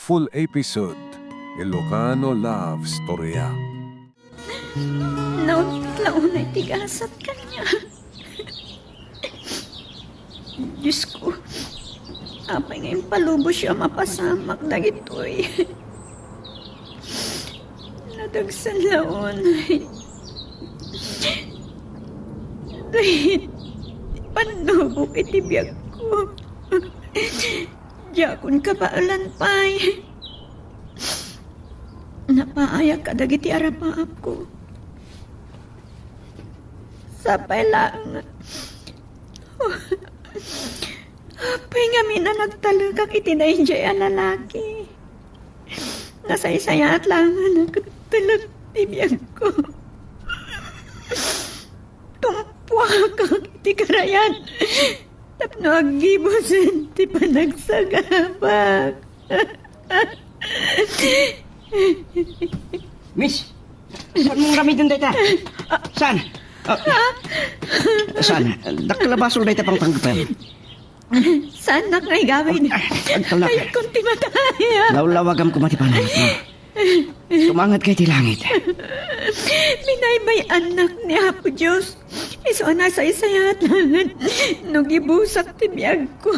full episode, Ilocano Love Storya. Naunay tigasat kanya. Diyos ko, apay ngayon palubo siya mapasamak dagitoy. Nadagsan laon. Dahil panlubok itibiyag ko. Diyakon kabaalan pa'y. Napaayak ka dagiti arapaap ko. Sapay lang. Apay nga mina nagtalagak itinay ang lalaki. Nasaysaya at lang nagtalag tibiyag ko. Tumpwa kang iti karayan. Tapno agibusin ti panagsagabak. Miss, saan mong gamitin data? Saan? Saan? Dakalabasol data pang tanggapin. Saan na ngay gawin? Ay, kunti mataya. Laulawagam ko matipanat mo. Tumangat kay ti langit. Minaybay anak ni Apo Diyos. Iso na sa isayat langan. Nugibusak tibiyag ko.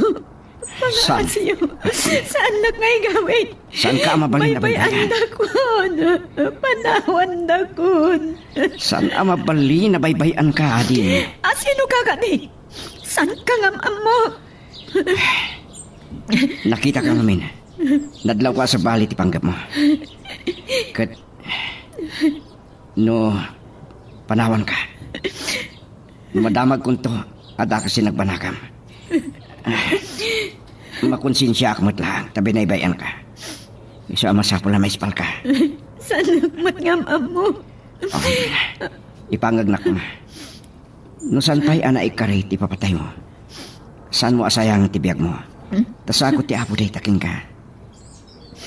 Saan? Saan na ngay gawin? Saan ka mabalin na May baybayan? andakon. Panawan dakon. Saan mabalin na baybayan ka, Adi? Sino ka gani? Saan ka ngamam mo? Nakita ka namin. Nadlaw ka sa bali ti panggap mo. Kat... No... Panawan ka. Madamag kong to at ako sinagbanakam. Makonsensya ako matlang. Tabi na ibayan ka. Isa masapol na may ispal ka. Saan nagmatngamam mo? Okay. Ipangagnak mo. No saan pa'y ana ikarit ipapatay mo? Saan mo asayang tibiyag mo? Tasako ti apo day taking ka.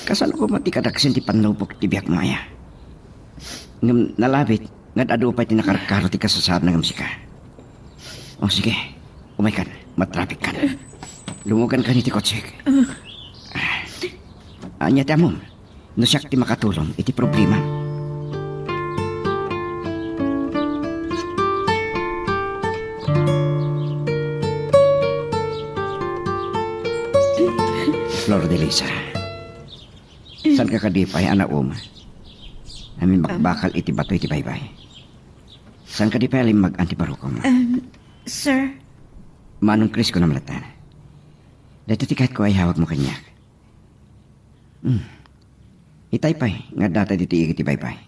Kasano ko matikadaksin ti panlupok tibiyag mo aya. Ngam nalabit, ngad ado pa'y tinakarkaro ti kasasad ng amsika. O sige, umaykan, matrapik ka na. Lumugan ka ni ti kotsik. Anya ti amom, no siyak ti makatulong, iti problema. Flor de Lisa. San ka kadipay, anak Amin makbakal iti bato iti baybay. San ka dipay alim mag-antibarukong? Sir? Manong Chris ko na malatan. Dito ti kahit ko ay hawag mo kanyak. Itay pa'y, nga data dito iti baybay.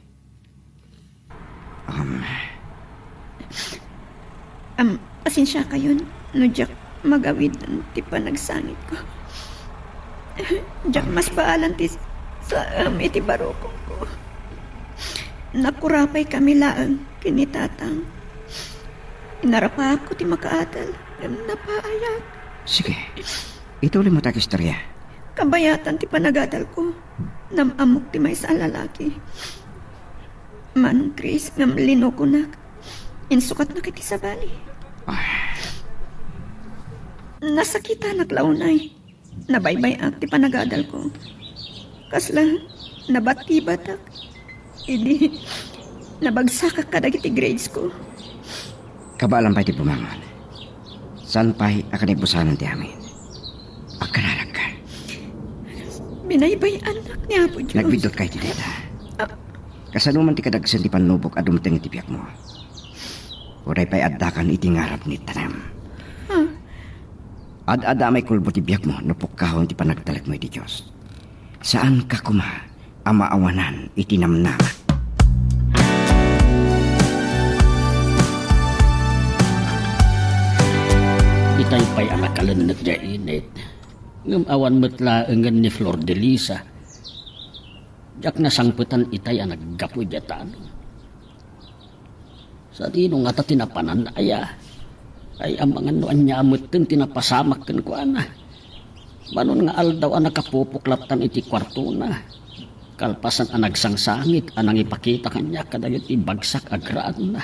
Pasensya kayo, no Jack, magawid ang tipa nagsangit ko. Jack, mas paalan ti sa iti barokong ko. Nakurapay kami laang kinitatang. Inarapa ako ti makaadal, napaayak. Sige, ituloy mo tayo istorya. Kabayatan ti panagadal ko, namamok ti may sa lalaki. Manong Chris, ngam linukunak, insukat na kiti sa bali. Nasakita naglaunay. Nabaybay ang ti panagadal ko. Kasla, nabati-batak. Idi, nabagsak ka dagiti grades ko. Kabalan pa'y ti bumangon. San pa'y akanibusanan ti amin. Pagkaralag ka. Binaybay anak ni Apo Diyos. Nagbidot kay ti deta. Kasanuman ti kadagsan ti panlubok at dumateng iti biyak mo. Uray pa'y addakan iti ngarap ni tanam. Ad-ada may kulbo ti biyak mo, napukahon ti panagtalag mo iti Diyos. Saan ka kuma, amaawanan iti namnama? Itay pa'y anakalan na dya init. Ngam awan matla engan ni Flor de Lisa. Jak nasangputan itay ang naggapoy dya tano. Sa dino nga ta tinapanan aya. Ay ang mga noan niya amutin tinapasamak kan ko ana. Manon nga aldaw ang nakapupuklatan iti kwarto na. Kalpasan ang nagsangsangit anang ipakita kanya kadagit ibagsak agraan na.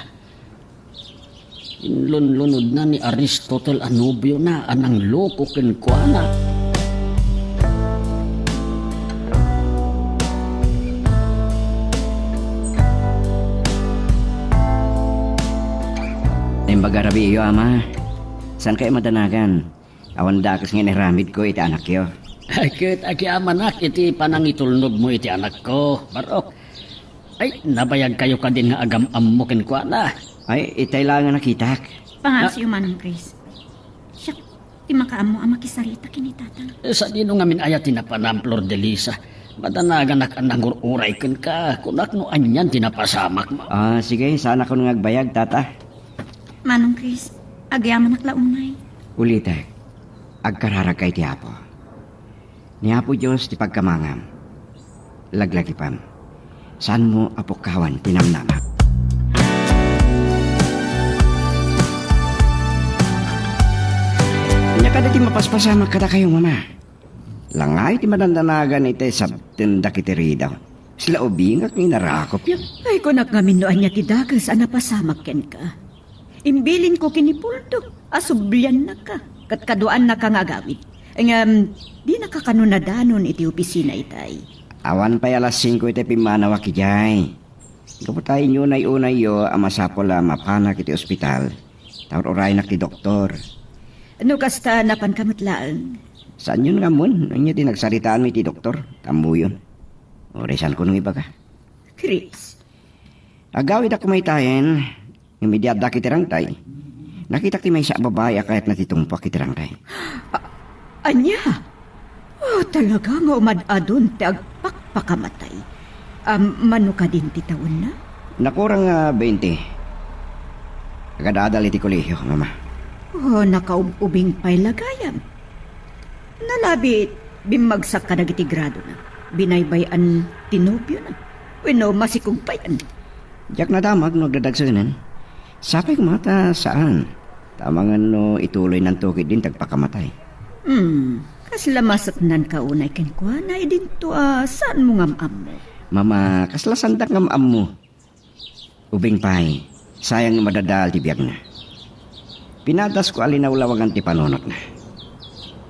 Inlunlunod na ni Aristotle Anubio na anang loko ken kuana. Naimbaga rabi iyo, ama. Saan kayo madanagan? Awan dakas nga niramid ko iti anak yo. Ay, ket aki amanak, iti panangitulnog mo iti anak ko, Barok. Ay, nabayag kayo ka din nga agam-am mo kenkwa na. Ay, itay lang nga nakitak. Pangasyo Manong Chris. Siya, di makaamo ang makisarita kinitatang. Sa dino nga min ayat tinapanam, Flor de Lisa. Madanagan nak anang uray ken ka, kunak no anyan tinapasamak mo. Sige, sana ko nung agbayag, tata. Manong Chris, agyaman naklaunay. Ulitek, agkararag kay ti Apo. Ni Apo Diyos ti pagkamangam. Laglagi pam. Saan mo apukawan tinamnama? Kanya kada ti mapaspasama kada kayo, mama. Langay ti manandanagan iti sabtinda kitiri daw. Sila ubingak ni narakop yan. Ay, kunak nga minuan niya ti dagas, anapasamak ken ka. Imbilin ko kinipulto, asublyan na ka, katkaduan na ka nga gawid. Di nakakanunadanon iti opisina itay. Awan pa'y alas 5 iti pimanawa ki jay. Kaputay nyo na unay yo amasapola mapanak iti ospital. Tawar oray na ti doktor. Ano kasta napan kamutlaan? Saan yun nga mon? Ano niya tinagsaritaan mo iti doktor? Tambo yun. O resan ko nung iba ka. Chris, Agawid ako may tayen. Imidyada kitirang tay. Nakita ti may sa babae kahit natitungpak kitirang tay. anya? Oh, talaga nga umadadon ti agpakpakamatay. Mano ka din ti taon na? Nakurang 20. Agadadal iti kolehiyo, mama. Oh, nakaubing pa'y lagayam. Nalabi, bimagsak ka nagiti grado na. Binaybayan tinobyo na. Weno, masikog pa yan. Diyak na damag no dadagsanan. Sapay kumata saan? Tamangan no ituloy ng tukid din tagpakamatay. Kasla masaknan ka unay kenkwa na idinto saan mo ngamam mo? Mama, kaslasandak ngamam mo. Ubing pay, sayang nga madadal ti biyag na. Pinadas ko alinawlawagan ti panunot na.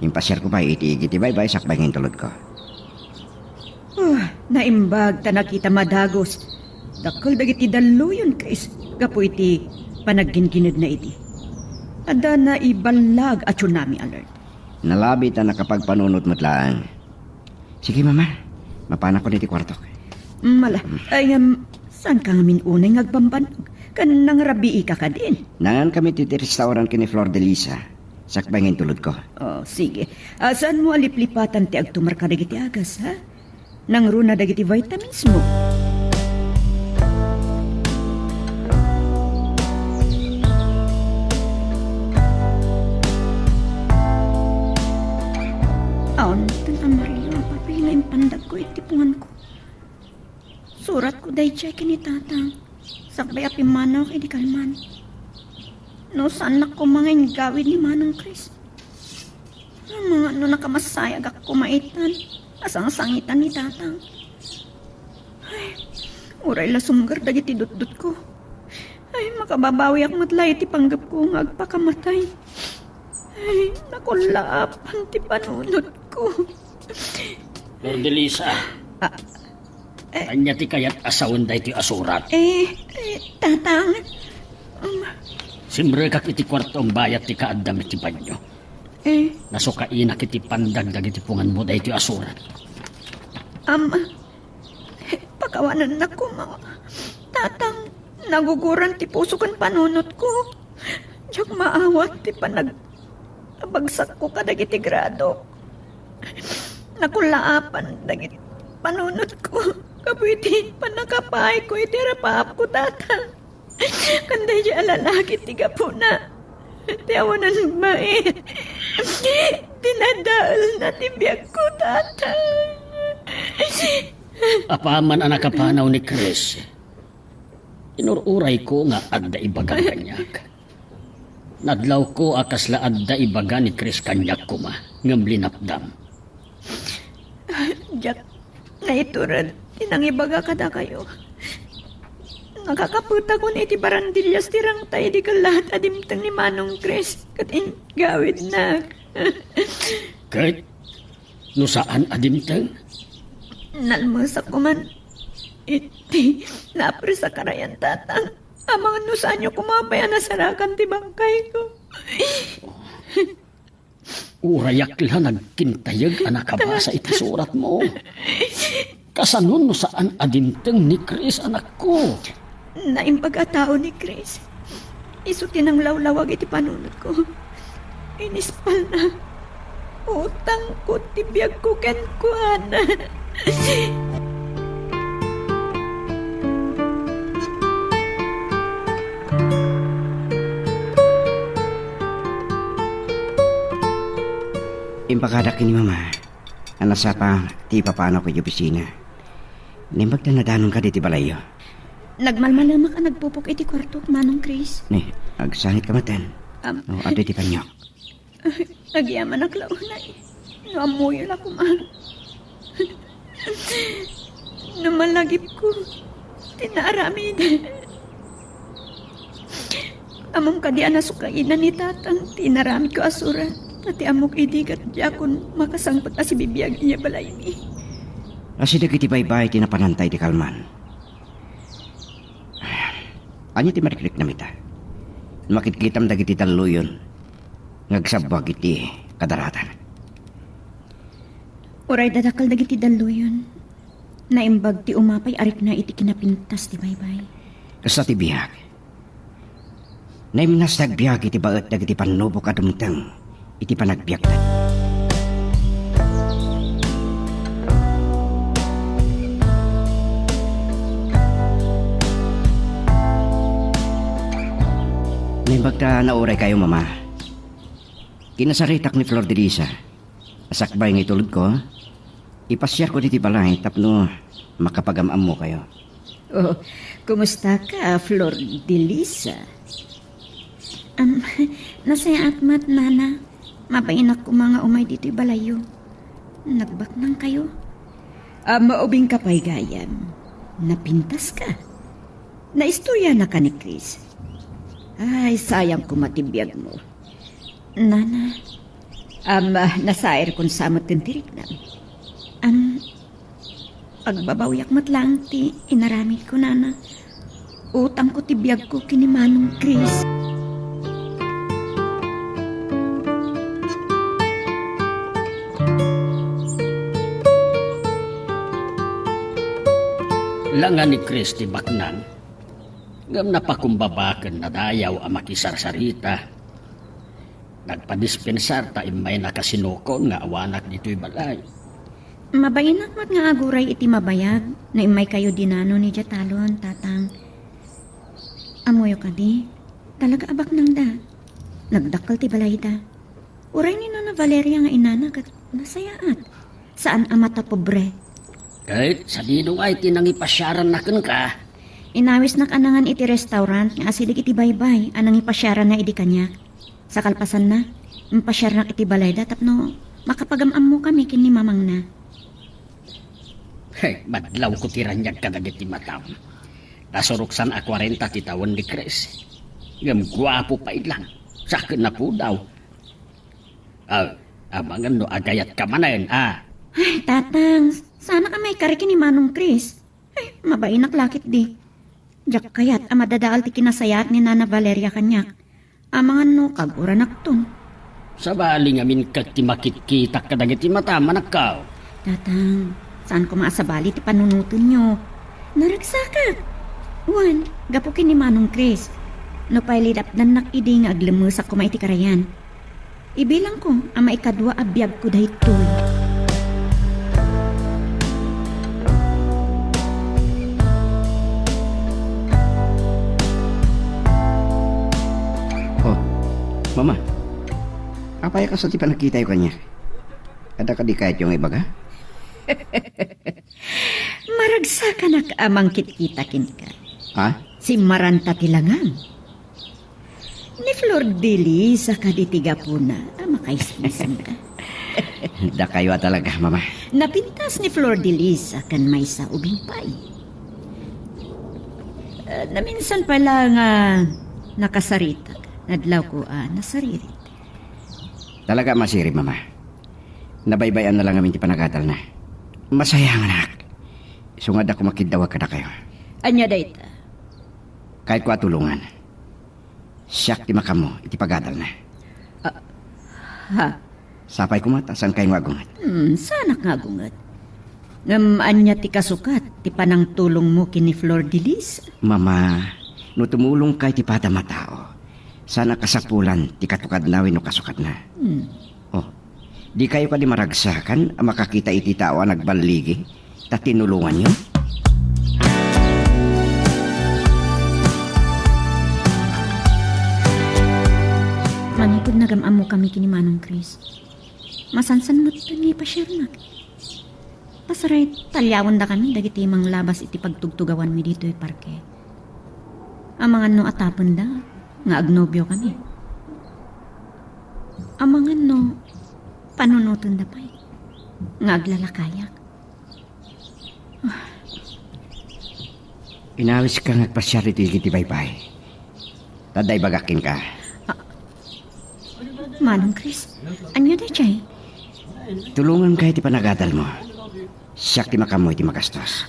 Impasyar ko pa iti bye-bye sakbay ngayong tulod ko. Naimbag ta nakita madagos. Dakol dagiti daluyon Chris. Gapo iti panagginginid na iti. Ada na ibalag at tsunami alert. Nalabi ta nakapagpanunot matlaan. Sige mama, mapana ko niti kwarto. Mala, ay saan ka ngamin unay ngagbambanog? Kanang rabii ka ka din. Nangan kami titi restaurant kini Flor de Lisa. Sakbay ngayong tulod ko. Oh, sige. Saan mo aliplipatan ti agtumar ka dagiti agas, ha? Nang runa dagiti vitamins mo. Aon, Amarillo, papay nga yung pandag ko, itipungan ko. Surat ko dahi check ni tatang. Sakbay api manaw kay di kalman. No, saan na ko mga gawid ni Manong Chris? Ang mga nakamasayag ako kumaitan. Asang sangitan ni tatang. Ay, uray la sumgar dagiti dut-dut ko. Ay, makababawi ako matlay ti panggap ko ng agpakamatay. Ay, nakulapan ti panunod ko. Flor de Lisa. Anya ti kayat asawan da iti asurat. Tatang. Simre kak iti kwartong bayat ti kaadam iti banyo. Nasukainak iti pandag dagiti pungan mo da iti asurat. Pakawanan na ko, tatang, naguguran ti puso kan panunot ko. Diyak maawat ti bagsak ko kadagiti grado. Nakulaapan dagiti panunot ko. Kapwiti panakapay ko iti rapap ko, tatang. Kanday di alalaki tiga po na. Tiawanan ba Tinadaal na tibiyag ko, tatang. Apaman anak kapanaw ni Chris. Inururay ko nga adda ibagang kanyak. Nadlaw ko akasla adda ibaga ni Chris kanyak ko ma. Ngam linapdam. Jack, naituran. Tinangibaga kada kayo. Nakakaputa ko na iti barandillas tirang tayo di ka lahat adimtang ni Manong Chris. Katin gawid na. Kahit no saan adimtang? Nalmasak ko man. Iti, napre sa karayan, tatang. Amang ano saan nyo kumapay nasarakan ti bangkay ko. Urayak lang nagkintayag anak kabasa iti surat mo. Kasanon no saan adinteng ni Chris anak ko. Naimpag-atao ni Chris. Isutin ang lawlawag iti panunod ko. Inispal na. Utang ko tibiyag ko ken kuan. Impakadak ni mama. Anasa pa, ti papaano ko yung opisina. Nimbag na nadanong ka diti balayo. Nagmalmalama ka nagpupok iti kwarto, Manong Chris. Ni, agsanit ka matan. O, ado ti kanyok. Nagyaman ang klaunay. Namuyo na kuman. Numalagip ko. Tinaramid. Among kadian na sukain na ni tatang. Tinaramid ko asuran. Pati amok idigat diya kung makasangpat na si bibiyag niya balay ni. Asidag iti baybay tinapanantay ti kalman. Anyo ti mariklik na mita. Makitkitam dagiti taluyon. Ngagsabwag iti kadaratan. Uray dadakal dagiti daluyon. Naimbag ti umapay arik na iti kinapintas ti baybay. Kasta ti biyag. Naimnas nagbiyag iti baet dagiti panubok adumteng. Iti panagbiyak na. Nimbag ta nauray kayo, mama. Kinasaritak ni Flor de Lisa. Asakbay ng itulog ko. Ipasyar ko diti balay tapno makapagamam mo kayo. Oh, kumusta ka, Flor de Lisa? Nasaya atmat, nana. Mapainak ko mga umay dito'y balayo. Nagbak nang kayo. Maubing ka pa'y gayam. Napintas ka. Naistorya na ka ni Chris. Ay, sayang ko matibiyag mo. Nana, nasair kung samot kong tiriknan. Pagbabawyak matlang ti inaramid ko, nana. Utang ko tibiyag ko kinimanong Chris. Langan ni Chris ti baknang. Ngam napakumbabaken na dayaw ang makisarsarita. Nagpadispensar ta imay nakasinokon nga awanak dito'y balay. Mabayinak mat nga aguray iti mabayag na imay kayo dinano ni Jatalon, tatang. Amoyo ka di, talaga abak nang da. Nagdakal ti balay da. Uray ni Nana Valeria nga inanag at nasayaat. Saan amata pobre? Kahit sa dinong ay tinangipasyaran na ka. Inawis na kanangan iti restaurant nga asilig iti baybay anang ipasyaran na idi kanya. Sa kalpasan na, impasyar na iti balay da tapno makapagamam mo kami kini mamang na. Hey, madlaw ko tiranyag ka na ti matam. Nasuruksan a 40 ti tawon ni Chris. Ngam guwapo pa ilang. Sakin na po daw. Amangan no agayat ka manayin, Ay, tatang, sana ka may kariki ni Manong Chris. Ay, mabainak lakit di. Diyak kayat amadadaal ti kinasayat ni Nana Valeria kanyak. Amangan no kagura nakton. Sa bali nga min kag ti makikita ka dagiti mata manakaw. Tatang, saan ko maasabali ti panunutin nyo? Naragsakat. Juan, gapukin ni Manong Chris. No pailidap nan nakidi nga aglemusak ko maiti karayan. Ibilang ko ang maikadwa abiyag ko dahitoy. Mama, apaya ka sa ti panakita yung kanya? Ada ka di kahit yung ibaga? Maragsakan na amang kitkitakin ka. Ha? Si Maranta Tilangang. Ni Flor de Lisa ka ditiga po na. Makaismisan ka. Da kayo talaga, mama. Napintas ni Flor de Lisa kan may sa ubing pay. Naminsan pala nga nakasarita ka. Nadlaw ko nasaririt. Talaga masiri, mama. Nabaybayan na lang amin ti panagatal na. Masaya nga, anak. Sungad ako makidawag ka na kayo. Anya dayta? Kahit ko atulungan. Siyak ti makamo, iti pagadal na. Ha? Sapay kumata, saan kayo agungat? Sana nga gungat. Ngamaan niya ti kasukat, ti panang tulong mo kini Flor de Lis. Mama, no tumulong kay ti pada matao, sana kasapulan ti katukad nawin no kasukat na. Oh, di kayo ka di maragsakan ang makakita iti tao ang nagbaligi, ta tinulungan niyo? Manipod nagamam mo kami kini Manong Chris. Masansan mo ito ni Pashernak. Pasaray, talyawan da kami dagiti mang labas iti pagtugtugawan mi dito parke. Ang mga no atapon da, nga agnobyo kami. Ang mga no, panunuton da pa'y, nga aglalakayak. Inawis ka ngagpasyar iti iti baypay. Taday bagakin ka. Manong Chris, anyo da chay? Tulungan ka iti panagadal mo. Siyak ti makamo iti magastos.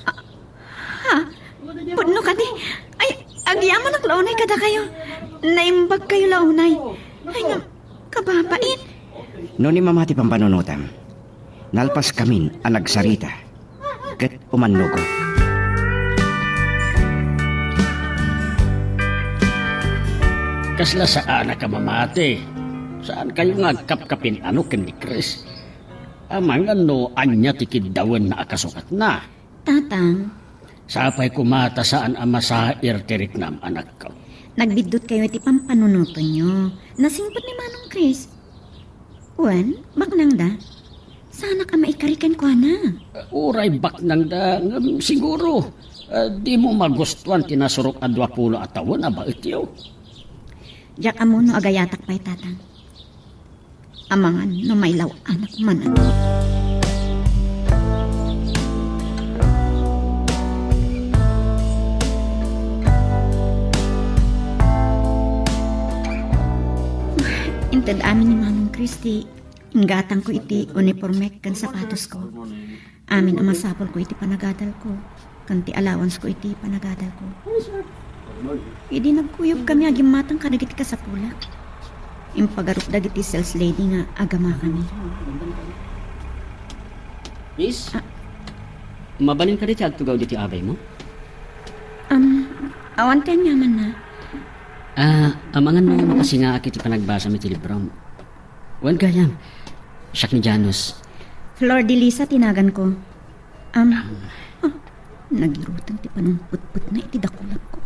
Ha? Puno ka di? Ay, agyaman ak launay kada kayo. Naimbag kayo launay. Ay nga, kababain. No ni mamati pampanunutam, nalpas kamin ang nagsarita. Ket umanugot. Kasla saan ka mamati? Saan kayo ngagkapkapin ano ken ni Chris? Amang ano anya tikiddawen na akasukat na. Tatang, Sapay kumata saan ang masair tirik nam anak ko. nagbidot kayo iti pampanunuto nyo. Nasingpot ni Manong Chris. Wan, baknang da. Sana ka maikarikan ko na. Uray bak nang da, siguro. Di mo magustuhan tinasurok a 20 atawon aba itiyo. Diyak amo no agayatak pa'y tatang. Amangan no may law anak manan. Intad amin ni Manong Christy, inggatang ko iti uniformek kan sapatos ko. Amin ang masapol ko iti panagadal ko. Kanti allowance ko iti panagadal ko. Idi nagkuyog kami agimatang kadagiti kasapula. Impagarup dagiti sales lady nga agama kami. Miss, mabalin ka rin tugaw diti abay mo? Awanten yaman na. Amangan mo makasi nga akit panagbasa mi ti libro. Wan gayam, siyak ni Janus. Flor de Lisa tinagan ko. Nagirutan ti panang putput na iti dakulap ko.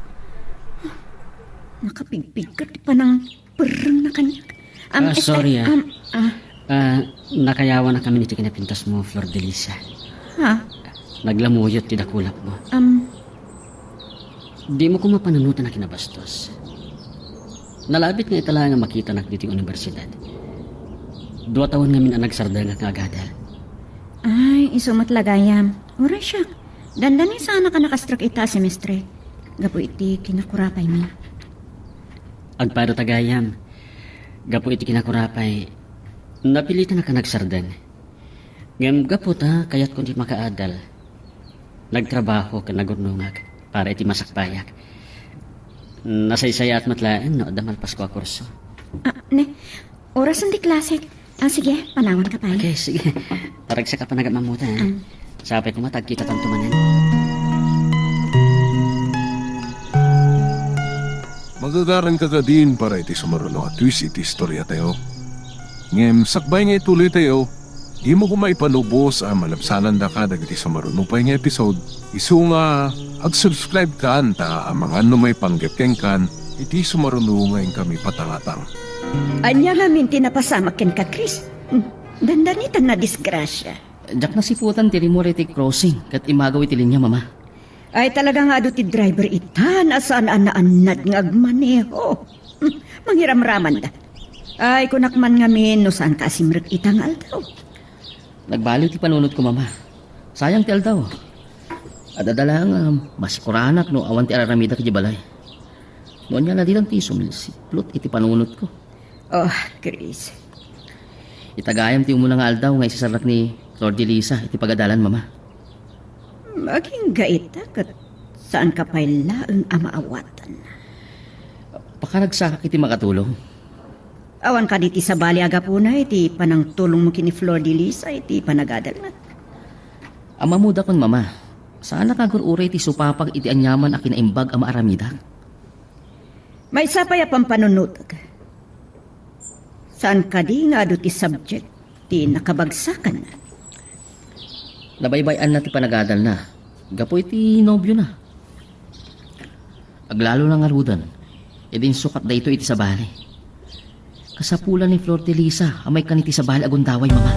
Nakapigpig ka ti panang perang na kanya. Sorry nakayawa na kami niti kinapintas mo, Flor de Lisa. Ha? Naglamuyot ti dakulap mo. Di mo ko mapananutan na kinabastos. Nalabit nga itala nga makita na diti universidad. 2 taon nga min ang nagsarda nga kagadal. Ay, isumat lagayam. Ura siya. Dandani sana ka nakastrak ita semestre. Gapo iti kinakurapay mi. Agparo tagayam. Gapo iti kinakurapay. Napilitan na ka nagsardan. Ngam gapo ta kayat kundi makaadal. Nagtrabaho ka nagurnungag para iti masakpayak. Nasaysaya at matlaan no damal Pasko a kurso. Oras di klase. Sige, panawan ka pa. Okay, sige. Taragsa ka pa nagamamuta. Sapay ko matagkita tantumanan. Magagaran ka din para iti sumaruno at twist iti istorya tayo. Ngem, sakbay nga ituloy tayo. Di mo kumaipanubos ang malapsanan da ka dagiti sumaruno pa nga episode. Isu nga, ag-subscribe ka anta ang mga may panggapkeng kan iti sumaruno ngayon kami patangatang. Anya namin tinapasamak ken ka, Chris. Dandanitan na disgrasya. Jak nasiputan ti Rimorete crossing kat imagaw iti linya mama. Ay talaga nga do ti driver itan asaan anaanad ng agmaneho. Manghiramraman da. Ay kunakman ngamin no saan ka asimrek itang aldaw. Nagbaliw ti panunod ko mama. Sayang ti aldaw. Adadala nga mas kuranak no awan ti araramida kiti balay. Noon niya na dilang ti sumilsiplot iti panunod ko. Oh, Chris. Itagayam ti umuna nga aldaw nga isasarak ni Lord Elisa iti pagadalan mama. Maging gaita kat saan ka pa'y laang amaawatan. pakaragsa iti makatulong. Awan ka diti sa bali agapuna iti panang tulong mo kini Flor de Lisa iti panagadal na. Amamuda kon mama, saan nakagururay ti supapag iti anyaman a kinaimbag a maaramida? May sapay a pampanunutag. Saan ka di nga ado ti subject ti nakabagsakan na? Nabaybayan na ti panagadal na. Gapo iti nobyo na. Aglalo ng arudan, edin sukat da ito iti sa bali. Kasapulan ni Flor de Lisa, amay kaniti sa bali agundaway, mama.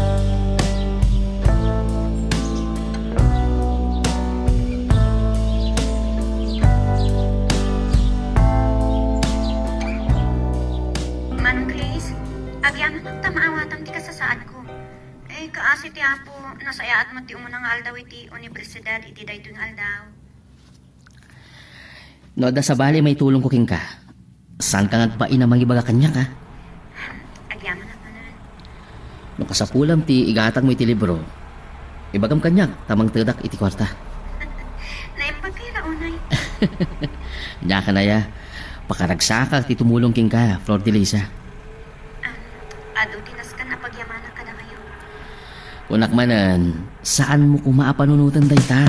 Manong Chris, agyan na tamaawatan ti kasasaad ko. Kaasi ti Apo, nasayaat mo ti umunang aldaw iti universidad iti daytoy nga aldaw. No, da sa bali may tulong ko king ka. Saan ka ngagpain na mangibaga kanya ka? Agyaman na pa na. No kasapulam ti igatag mo iti libro. Ibagam kanya, tamang tedak iti kwarta. Naimpagkira unay. Nya ka na ya. Pakaragsaka ti tumulong king ka, Flor de Lisa. Ado tinas ka na pagyamana ka na kayo. Unak manan, saan mo kumaapanunutan dayta?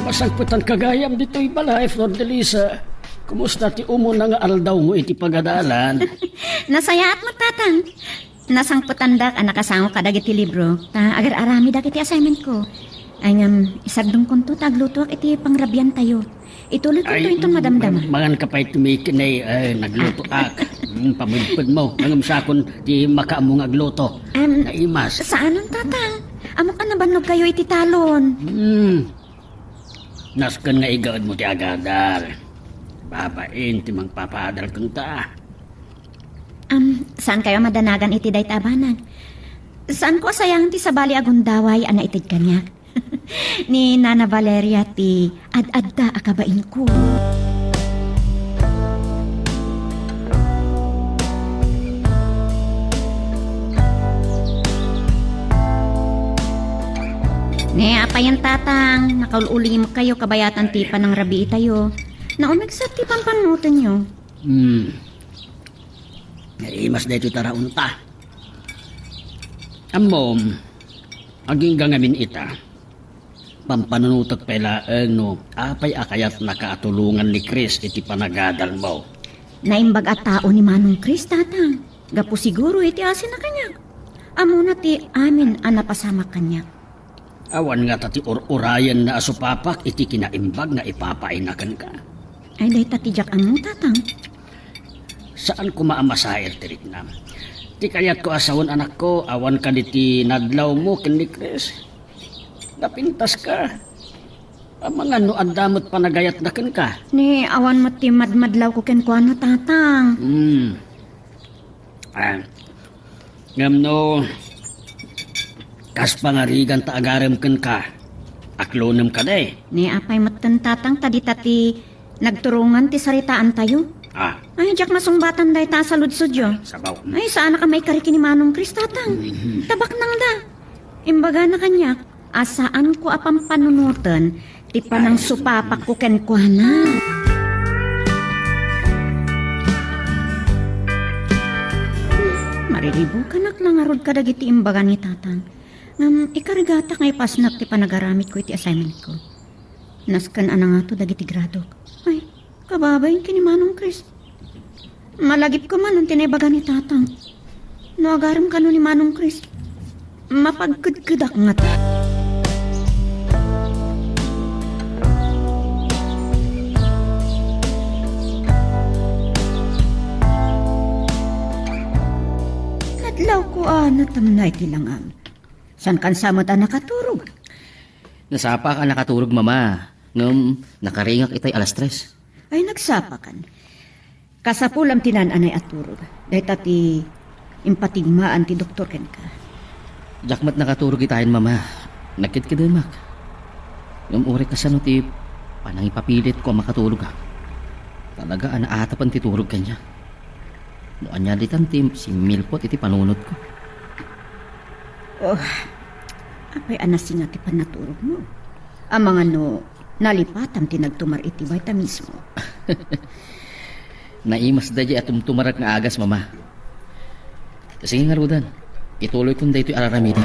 Masagputan kagayam dito'y balay, Flor de Lisa. Kumusta ti umo na nga aldaw mo iti pagadalan? Nasayaat mo tatang. Nasangputan dak ang nakasango ka dagiti libro. Ta agar arami dak iti assignment ko. Ay ngam isagdong kunto taglutuak iti pangrabyan tayo. Ituloy ko ito itong madamdama. Mangan ka pa'y tumikin ay nagluto ak. Pamudpud mo. Nangam sakon di makaamong agluto. Naimas. Saan ang tatang? Amo ka nabanog kayo iti talon. Naskan nga igawad mo ti agadal. Babain ti mang papaadal kong ta. Saan kayo madanagan iti daytabanan? Saan ko asayang ti sa bali agundaway ana itid kanyak? Ni Nana Valeria ti ad-adda akabain ko. Ne, apayan tatang, nakaululim kayo kabayatan ti panang rabi tayo. Naumigsat ti pampanutan nyo. Naimas na ito taraunta. Amom, aging gangamin ita. Pampanunutak pala no, apay akayat nakaatulungan ni Chris iti panagadal mo. Naimbag at tao ni Manong Chris, tatang. Gapo siguro iti asin na kanya. Amo na ti amin ang napasama kanya. Awan nga tati urayan na asupapak iti kinaimbag nga ipapainakan ka. Ay, day tatijak amo, tatang. Saan ko maamasaher tirik na? Ti kayat ko asawon anak ko, awan ka diti nadlaw mo ken ni Chris. Napintas ka. Ang mga no andamot panagayat na ken ka. Ni awan mo ti madmadlaw ko ken kuano, tatang. Ngam no, kas pangarigan ta agarem ken ka. Aklonem ka day. Ni apay matan tatang tadi-tati nagturungan ti saritaan tayo. Ay, jak nasungbatan day ta sa ludsudyo. Sabaw. Ay, saan na ka may kariki ni Manong Chris, tatang? Tabak nang da. Imbaga na kanya, asaan ko apang panunutan, ti panang supapak ko ken kuana. Mariribo ka lang arod ka dagiti imbaga ni tatang. Ngam, ikarigata ngay pasnak ti panagaramit ko iti assignment ko. Naskan ana nga to dagiti gradok. Ay, kababayin ki ni Manong Chris. Malagip ko man ang tinaybaga ni tatang. Naagaram ka no ni Manong Chris. Mapagkudkudak nga ta. Nadlaw ko natamnay tilangan. San kan samot nakaturog? Nasapa ka nakaturog, mama. Ngam, nakaringak itay alas 3. Ay, nagsapakan. Kasapulam tinananay at turog. Dahil tati impatigmaan ti doktor ken ka. Jakmat nakaturog itayin, mama. Nagkitkidemak. Ngam uri ka sa ti panang ipapilit ko makatulog ha. Talaga anaatapan ti turog kanya. No anya ditan ti si Milpot iti panunod ko. Oh, apay anasinga ti panaturog mo. Ang mga no, nalipatam tinagtumar iti bayta mismo. Naimas da at tumarak nga agas, mama. Sige nga, Rudan. Ituloy kong da ito'y araramidi.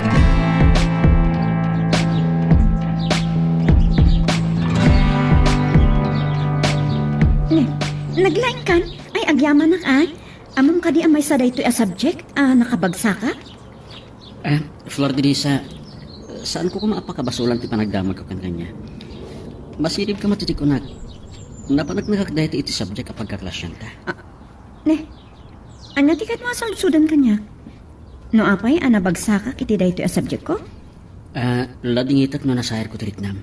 Naglain kan? Ay, agyaman nak ay. Amam ka di amay sa daytoy a subject? Nakabagsa ka? Flor de Lisa, saan ko kumapakabasulan ti panagdamag ko kan kanya? Masirib ka matitik ko napanagnagak dahil iti subject kapag kaklasyan ta. Anya tikat mo asalsudan kanya? No apay, nabagsa ka kiti daytoy a subject ko? Ladingitat no nasayar ko tiritnam.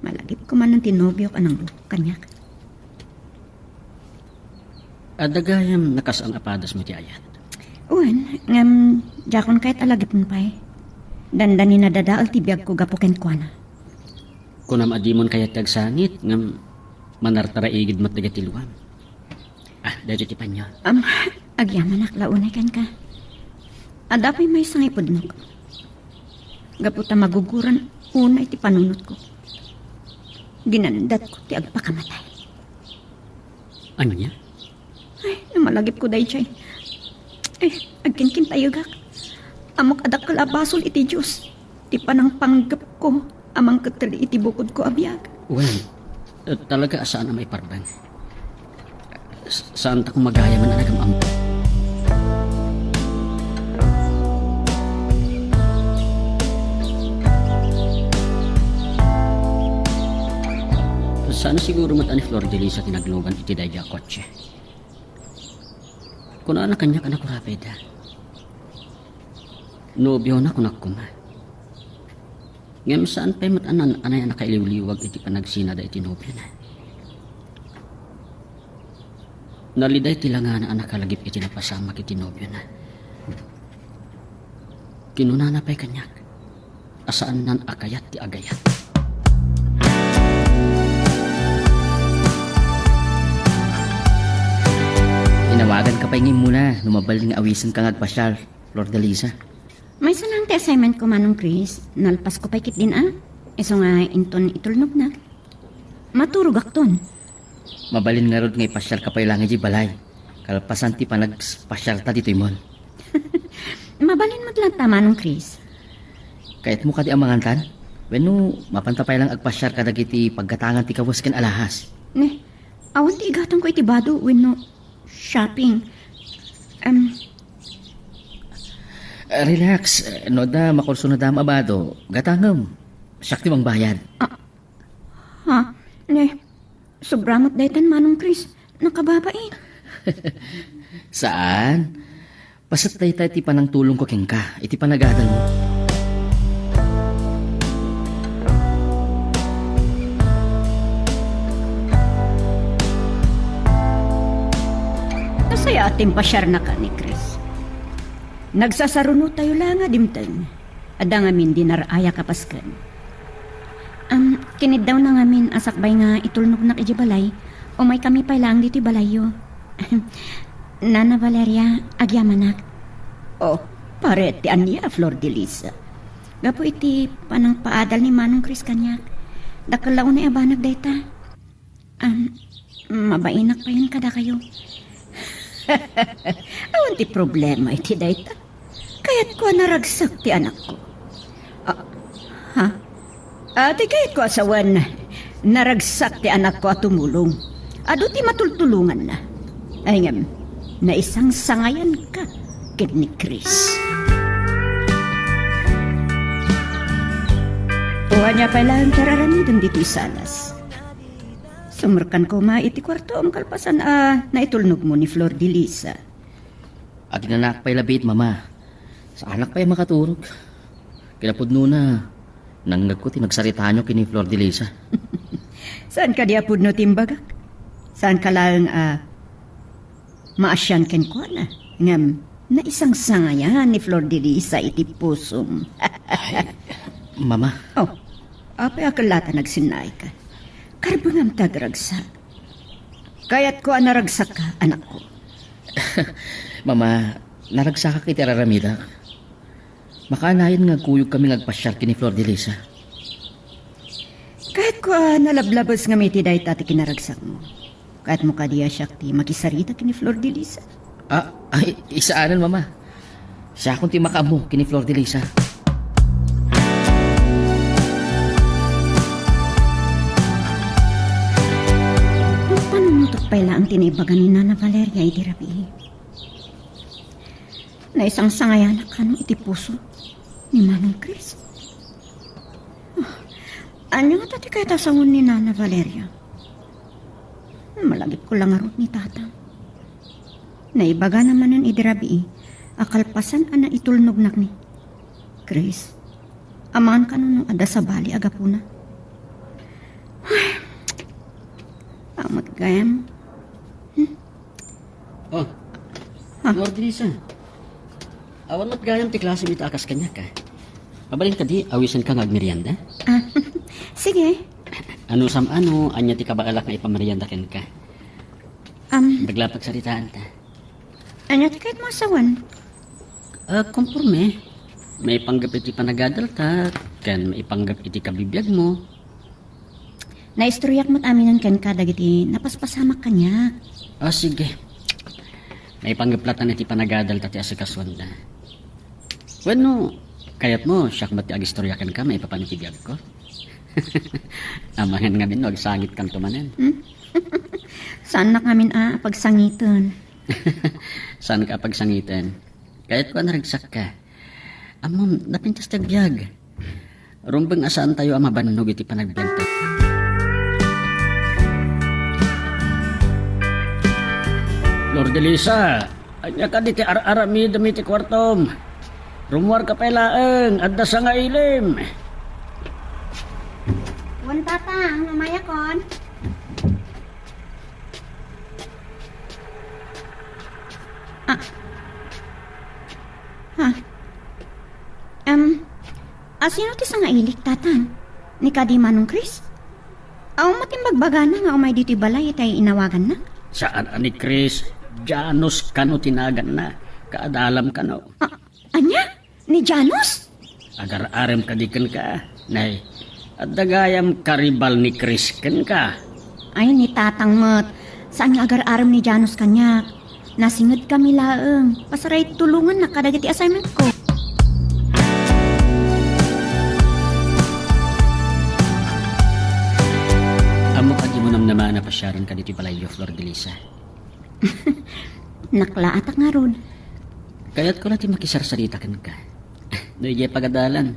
Malagip ko man ng tinobyo ka ng kanya. Adagayam nakasang apadas mo ti ayat. Uwan, jakon kahit alagipon pa'y. Dandani na dadaal tibiyag ko gapuken kwa na. Kunam adimon kayat tagsangit, ngam manartaraigid mat nagatiluan. Dahil ti panyo. Agyaman aklaunay kan ka. Adapay may sangay pudnog. Gaputa maguguran, una iti panunot ko. Ginandat ko ti agpakamatay. Ano niya? Ay, namalagip ko dahi chay. Agkinkin tayo gak. Amok adak kalabasol iti Diyos. Ti panang panggap ko. Amang katali iti bukod ko abiyag. Well, talaga saan na may pardang? Saan ta kung magaya man anagam ampo? Sana siguro mata ni Flor de Lisa tinagloban iti dayja kotse. Kuna na kanya ka na kurapeda. Nobyo na kunak kuma. Ngem saan pa'y matanan anay nakailiwliwag iti panagsinada iti nobyo na. Naliday tilangan na nakalagip iti napasamak iti nobyo na. Kinuna na pa'y kanyak. Asaan nan akayat ti agayat. Inawagan ka pa ingin muna, lumabal nga awisan ka ngagpasyal, Flor de Lisa. May sanang ti assignment ko manong Chris. Nalpas ko pa'y kit din Iso nga inton itulnog na. Maturog akton. Mabalin nga rod nga ipasyal ka pa ilang iji balay. Kalpasan ti pa nagpasyal ta dito imon. Mabalin mo lang tama nung Chris. Kahit mo ka di amangantan, weno mapantapay lang agpasyal ka dagiti pagkatangan ti kawas ken alahas. Awan ti igatang ko iti bado wenno shopping. Relax, no da makurso na dama abado, gatangam. Siyak ti mang bayad. Sobramot daytan manong Chris. Nakababain. Saan? Pasatay tayo ti panang tulong ko ken ka, iti panagadal mo. Nasaya ating pasyar na ka ni Chris. Nagsasaruno tayo lang nga dimteng. Ada ngamin dinaraya kapaskan. Kinid daw na ngamin asakbay nga itulnog na balay o may kami pa lang dito balayo. Nana Valeria, agyamanak. Pare ti anya Flor de Lisa. Gapo iti panang paadal ni Manong Chris kanyak. Dakalaw na abanag dayta. Mabainak pa yun kada kayo. Awan ti problema iti dayta. Kaya't ko naragsak ti anak ko. Ati kahit ko asawan, naragsak ti anak ko at tumulong. Ado ti matultulungan na. Ay ngam, na isang sangayan ka, kid ni Chris. Tuwa niya pala ang kararamidang dito'y salas. Sumurkan ko iti kwarto ang kalpasan na itulnog mo ni Flor de Lisa. Aginanak pa'y labit, mama. Sa anak pa'y makaturog. Kinapudno na. Nanggag ko tinagsaritahan nyo kini Flor de Lisa. Saan ka diapod no timbagak? Saan ka lang maasyan ken ko na? Ngam, na isang sangayan ni Flor de Lisa iti pusong. Mama. Apay akalata nagsinay ka. Karbangam tagragsak. Kaya't ko naragsak ka, anak ko. Mama, naragsak ka kiti araramida. Makaanayan nga kuyog kami ngagpasyal kini Flor de Lisa. Kahit ko nalablabas nga may tiday tati kinaragsak mo. Kahit mo ka diya siya ti makisarita kini Flor de Lisa. Ay, isaanan, mama. Siya akong timaka mo, kini Flor de Lisa. Ang panunutok pala ang tinaibagan ni Nana Valeria iti rabi. Na isang sangayanak ka iti puso ni Manong Chris. Anya nga tati kaya tasangon ni Nana Valeria? Malagip ko lang arot ni Tatang. Naibaga naman ng idirabi, akalpasan ana itulnognak ni Chris. Amaan ka nun ada sa bali agapuna. Ay, pamot gayam. Oh, Flor de Lisa. Awan mo't gayam ti klase mit akas kanya ka. Pabalin ka di, awisan ka ngagmerienda? Sige. Ano sam ano, anya ti kabaalak na ipamerienda ken ka. Naglapag saritaan ta. Anya ti kahit masawan? Komporme. May panggap iti panagadal ta, ken may panggap iti kabibiyag mo. Naistoryak mo't aminan ken ka dagiti napaspasamak kanya. Sige. May panggaplatan iti panagadal ta ti asikaswan da. Bueno, kayat mo, siyak mati agistoryakan ka, may papanitibiyag ko. Amangan nga din, wag sangit kang tumanan. Saan na kami pagsangitan? Saan ka pagsangitan? Kahit ko naragsak ka. Amam, napintas tagbiyag. Rumbang asaan tayo ang mabanog iti panagbiyag. Lord de Lisa, anya ka diti ar-arami dami ti kwartom. Rumuar ka pailaeng, adda sa nga ilim. Wan Tatang, mamaya kon. Sino ti sa nga ilik, Tatang? Ni kadi Manong Chris? Aw matimbagbaga na nga umay dito balay itay inawagan na? Saan ani Chris? Janos kano tinagan na. Kaadalam kano. Anya? Ni Janos? Agar-arem kadikan ka. Nay, at dagayam karibal ni Chris ken ka. Ay, ni Tatang Mat. Saan nga agar-aram ni Janos kanya? Nasingad kami laeng. Pasaray tulungan na kadagiti assignment ko. Amo ka di mo namnaman na pasyaran ka dito palayo, Flor de Lisa. Naklaatak nga ron. Kaya't ko natin makisarsarita kan ka. Do'y pagadalan.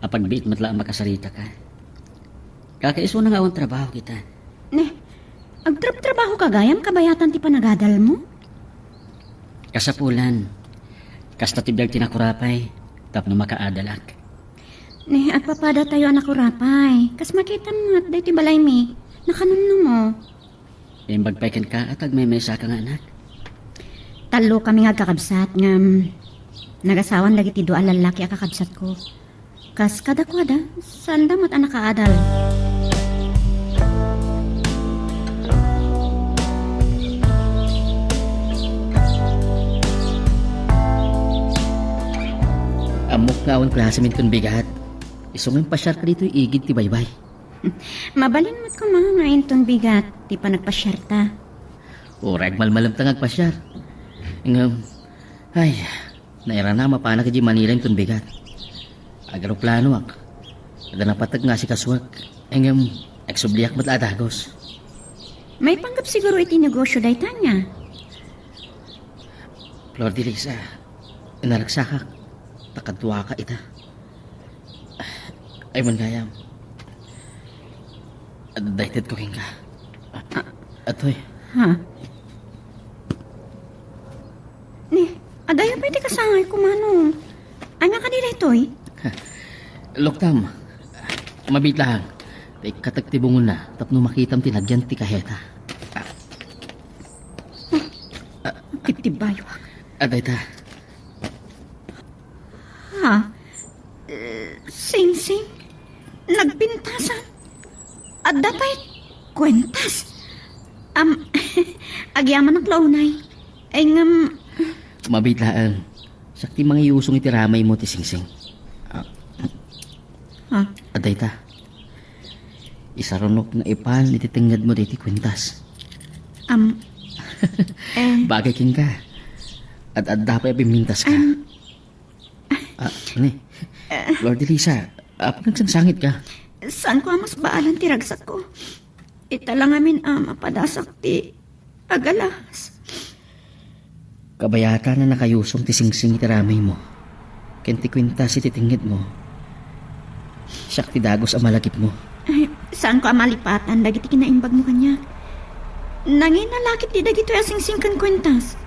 Apagbiit matla ang makasarita ka. Kakaiso na nga ang trabaho kita. Ne, agtrabaho ka gayam kabayatan ti panagadal mo? Kasapulan. Kasta tibiyag tinakurapay. Tapno makaadalak. Ne, agpapada tayo anak ko rapay. Kas makita mo at dahi ti balay mi. Nakanunno mo. Magpaikan ka at agmemesa ka nga anak. Talo kami nga kakabsat nga nagasawan lagi ti doa lalaki a kakabsat ko. Kas kadakwada, saan damot anak kaadal? Amok nga ang klase minton bigat. Isungin pasyar ka dito igid ti baybay. Mabalin mo't ko mga nga intong bigat, ti pa nagpasyerta. Urag malmalamtang agpasyar. Ngam, ay, naira na mapana ka di Manila yung bigat. Agaroplano ak. Ada napatag nga si Kaswak. Ngam, eksubliak ba't atagos. May panggap siguro iti negosyo day tanya. Flor de Lisa, inaragsakak. Takadwa ka ita. Ay man gayam. Adaited ko king ka. Atoy. Ha? Ni, adaya pa iti kasangay kumanong. Anya ka nila ito'y? Loktam. Mabitlang. Tay katagtibungon na. Tapno makitam tinagyan ti kaheta. Tibtibayo. Aday ta. Ha? Sing-sing? Nagpintasan? At dapay kwentas? Agyaman ng klaunay. Ay ngam... Mabitlaan. Sakti mga iusong itiramay mo ti singsing. Ha? Aday ta. Isarunok na ipal ititingad mo diti kwintas. Bagay king ka. At dapat bimintas ka. Ani? Lord Elisa, pag nagsangsangit ka, Saan ko mas baalan ti ragsak ko? Ita lang amin mapadasak ti agalas. kabayata na nakayusong tisingsing itiramay mo. Kenti kwintas ititingid mo. Siyak ti dagos ang malagip mo. Ay, saan ko amalipatan dagiti kinaimbag mo kanya? Nangin nalakit ti dagito asingsing kan kwentas.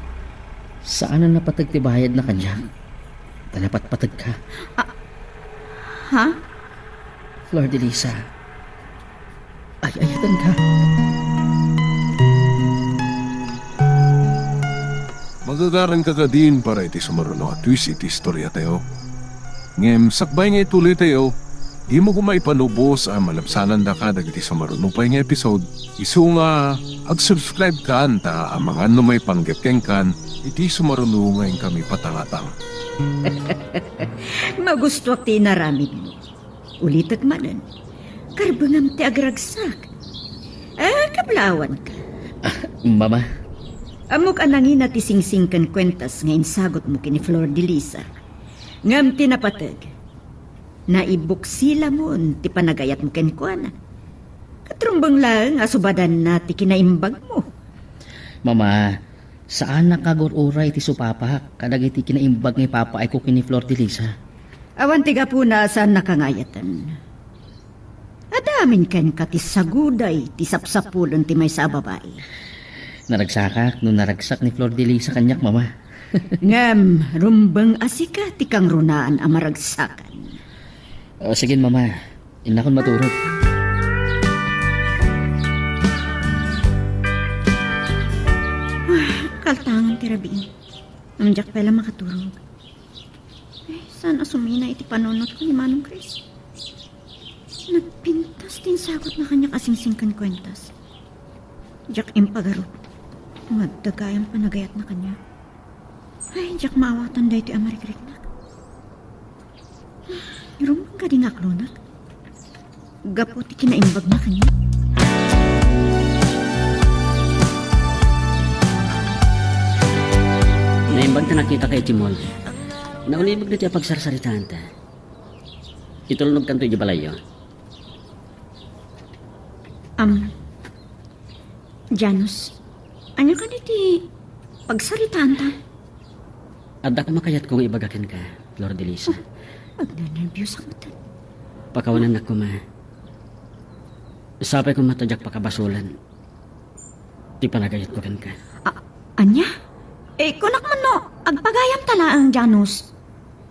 Saan na napatag ti bayad na kanya? Talapat-patag ka. Ha? Flor de Lisa. Ayatan ka. Magagaran ka ka din para iti sumaruno at twist iti istorya tayo. Ngem sakbay nga ituloy tayo, di mo kumay panubos ang malapsanan da ka dagiti sumaruno pa nga episode. Isu nga ag-subscribe ka anta ang mga numay panggapkeng kan iti sumaruno ngayon kami patangatang. Magusto ti naramid mo. Ulitat manan. Karbangam ti agragsak. Kablawan ka. Mama, Amok anangin na ti singsing kan kwentas nga insagot mo kini Flor de Lisa. Ngam tinapatag. Naibuksila mo ti panagayat mo ken kuana. Katrumbang lang asubadan na ti kinaimbag mo. Mama, saan nakagururay ti supapa kadag iti kinaimbag nga papa ay ko kini Flor de Lisa? Awan tiga po na saan nakangayatan. Adamin ken ka ti saguday ti sapsapulon ti may sa babae. Naragsakak no naragsak ni Flor de Lisa kanyak, mama. Ngam, rumbang asika ti kang runaan ang maragsakan. O sige, mama. Inakon maturog. Kaltangan ti rabiin. Namjak pala makaturog. Saan asumina iti panunot ko ni Manong Chris? Nagpintas din sagot na kanya kasingsingkan kwentas. Jack impagaro. Magdagayang panagayat na kanya. Ay, Jack maawatan da iti amarikiriknak. Rumang ka din aklonak. Gapo ti kinaimbag na kanya. Naimbag na nakita kay Timol. Naulibag na tiya pagsarsaritaan ta. Itulog kanto yung balayo. Janus, ano ka niti pagsaritaan ta? Adda ka makayat kong ibagakin ka, Flor de Lisa. Pagna-nervyos ako ta. Pakawanan na ko, ma. Sapay ko matadyak pakabasulan. Di panagayat ko kan ka. Anya? Kunak man no, agpagayam tala ang Janus.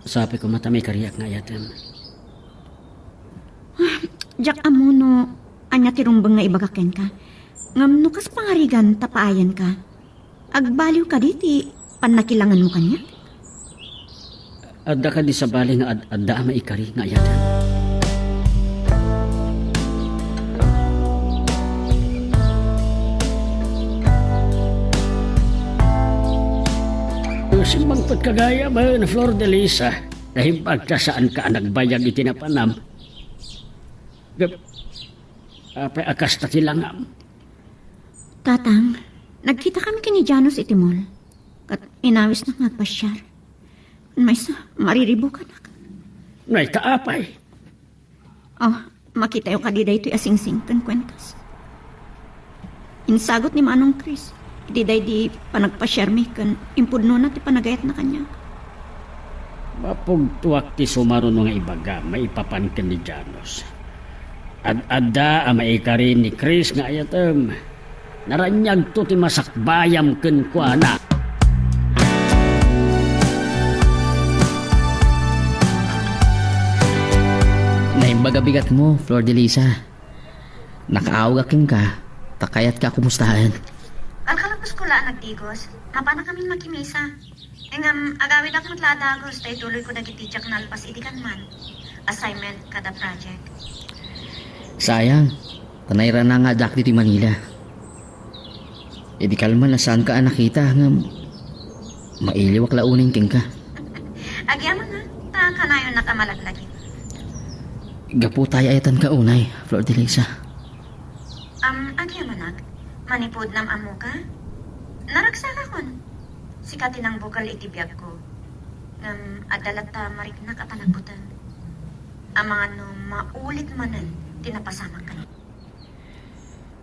Sapay ko mata may kariyak nga ayatan. Jack amuno, anya tirumbang nga ibagaken ka. Ngam nukas pangarigan tapaayan ka. Agbaliw ka diti, panakilangan mo kanya. Adda ka di sa bali nga adda maikari nga ayatan. Simbang pagkagaya ba na Flor de Lisa? Dahil pagka saan ka nagbayag itinapanam. Apay akas na tilangam. Tatang, nagkita kami kini Janus itimol. Kat inawis na magpasyar. May sa mariribo ka na. May kaapay. Makita yung kadiday ito'y asingsing kan kwentas. Insagot ni Manong Chris. Diday di panagpasyar mi kan impudno na ti panagayat na kanya. Mapugtuwak ti sumaron mga ibaga, maipapankan ni Janus. Ad-adda ang maikari ni Chris nga ayatem. Naranyag to ti masakbayam ken kuana. Naimbaga-bigat mo, Flor de Lisa. Nakaawgakin ka, takayat ka kumustahan. Ang kalapos ko laan nagtigos, mapa na kaming makimisa. Engam, agawid ako matladagos, dahil tuloy ko nagitityak na alpas itikan man. Assignment kada project. Sayang, tanayra na nga dak dito Manila. Di kalman na saan ka nakita nga mailiwak launin king ka. Agyaman ha, taan ka na yun nakamalagлагin. Gapo tayo ayatan ka unay, Flor de Lisa. Agya manak, manipod nam amo ka? Naragsaka kon. Sikati ng bukal itibiyag ko. Adalata marik na kapanagbutan. Ang mga no maulit manan, tinapasamang ka.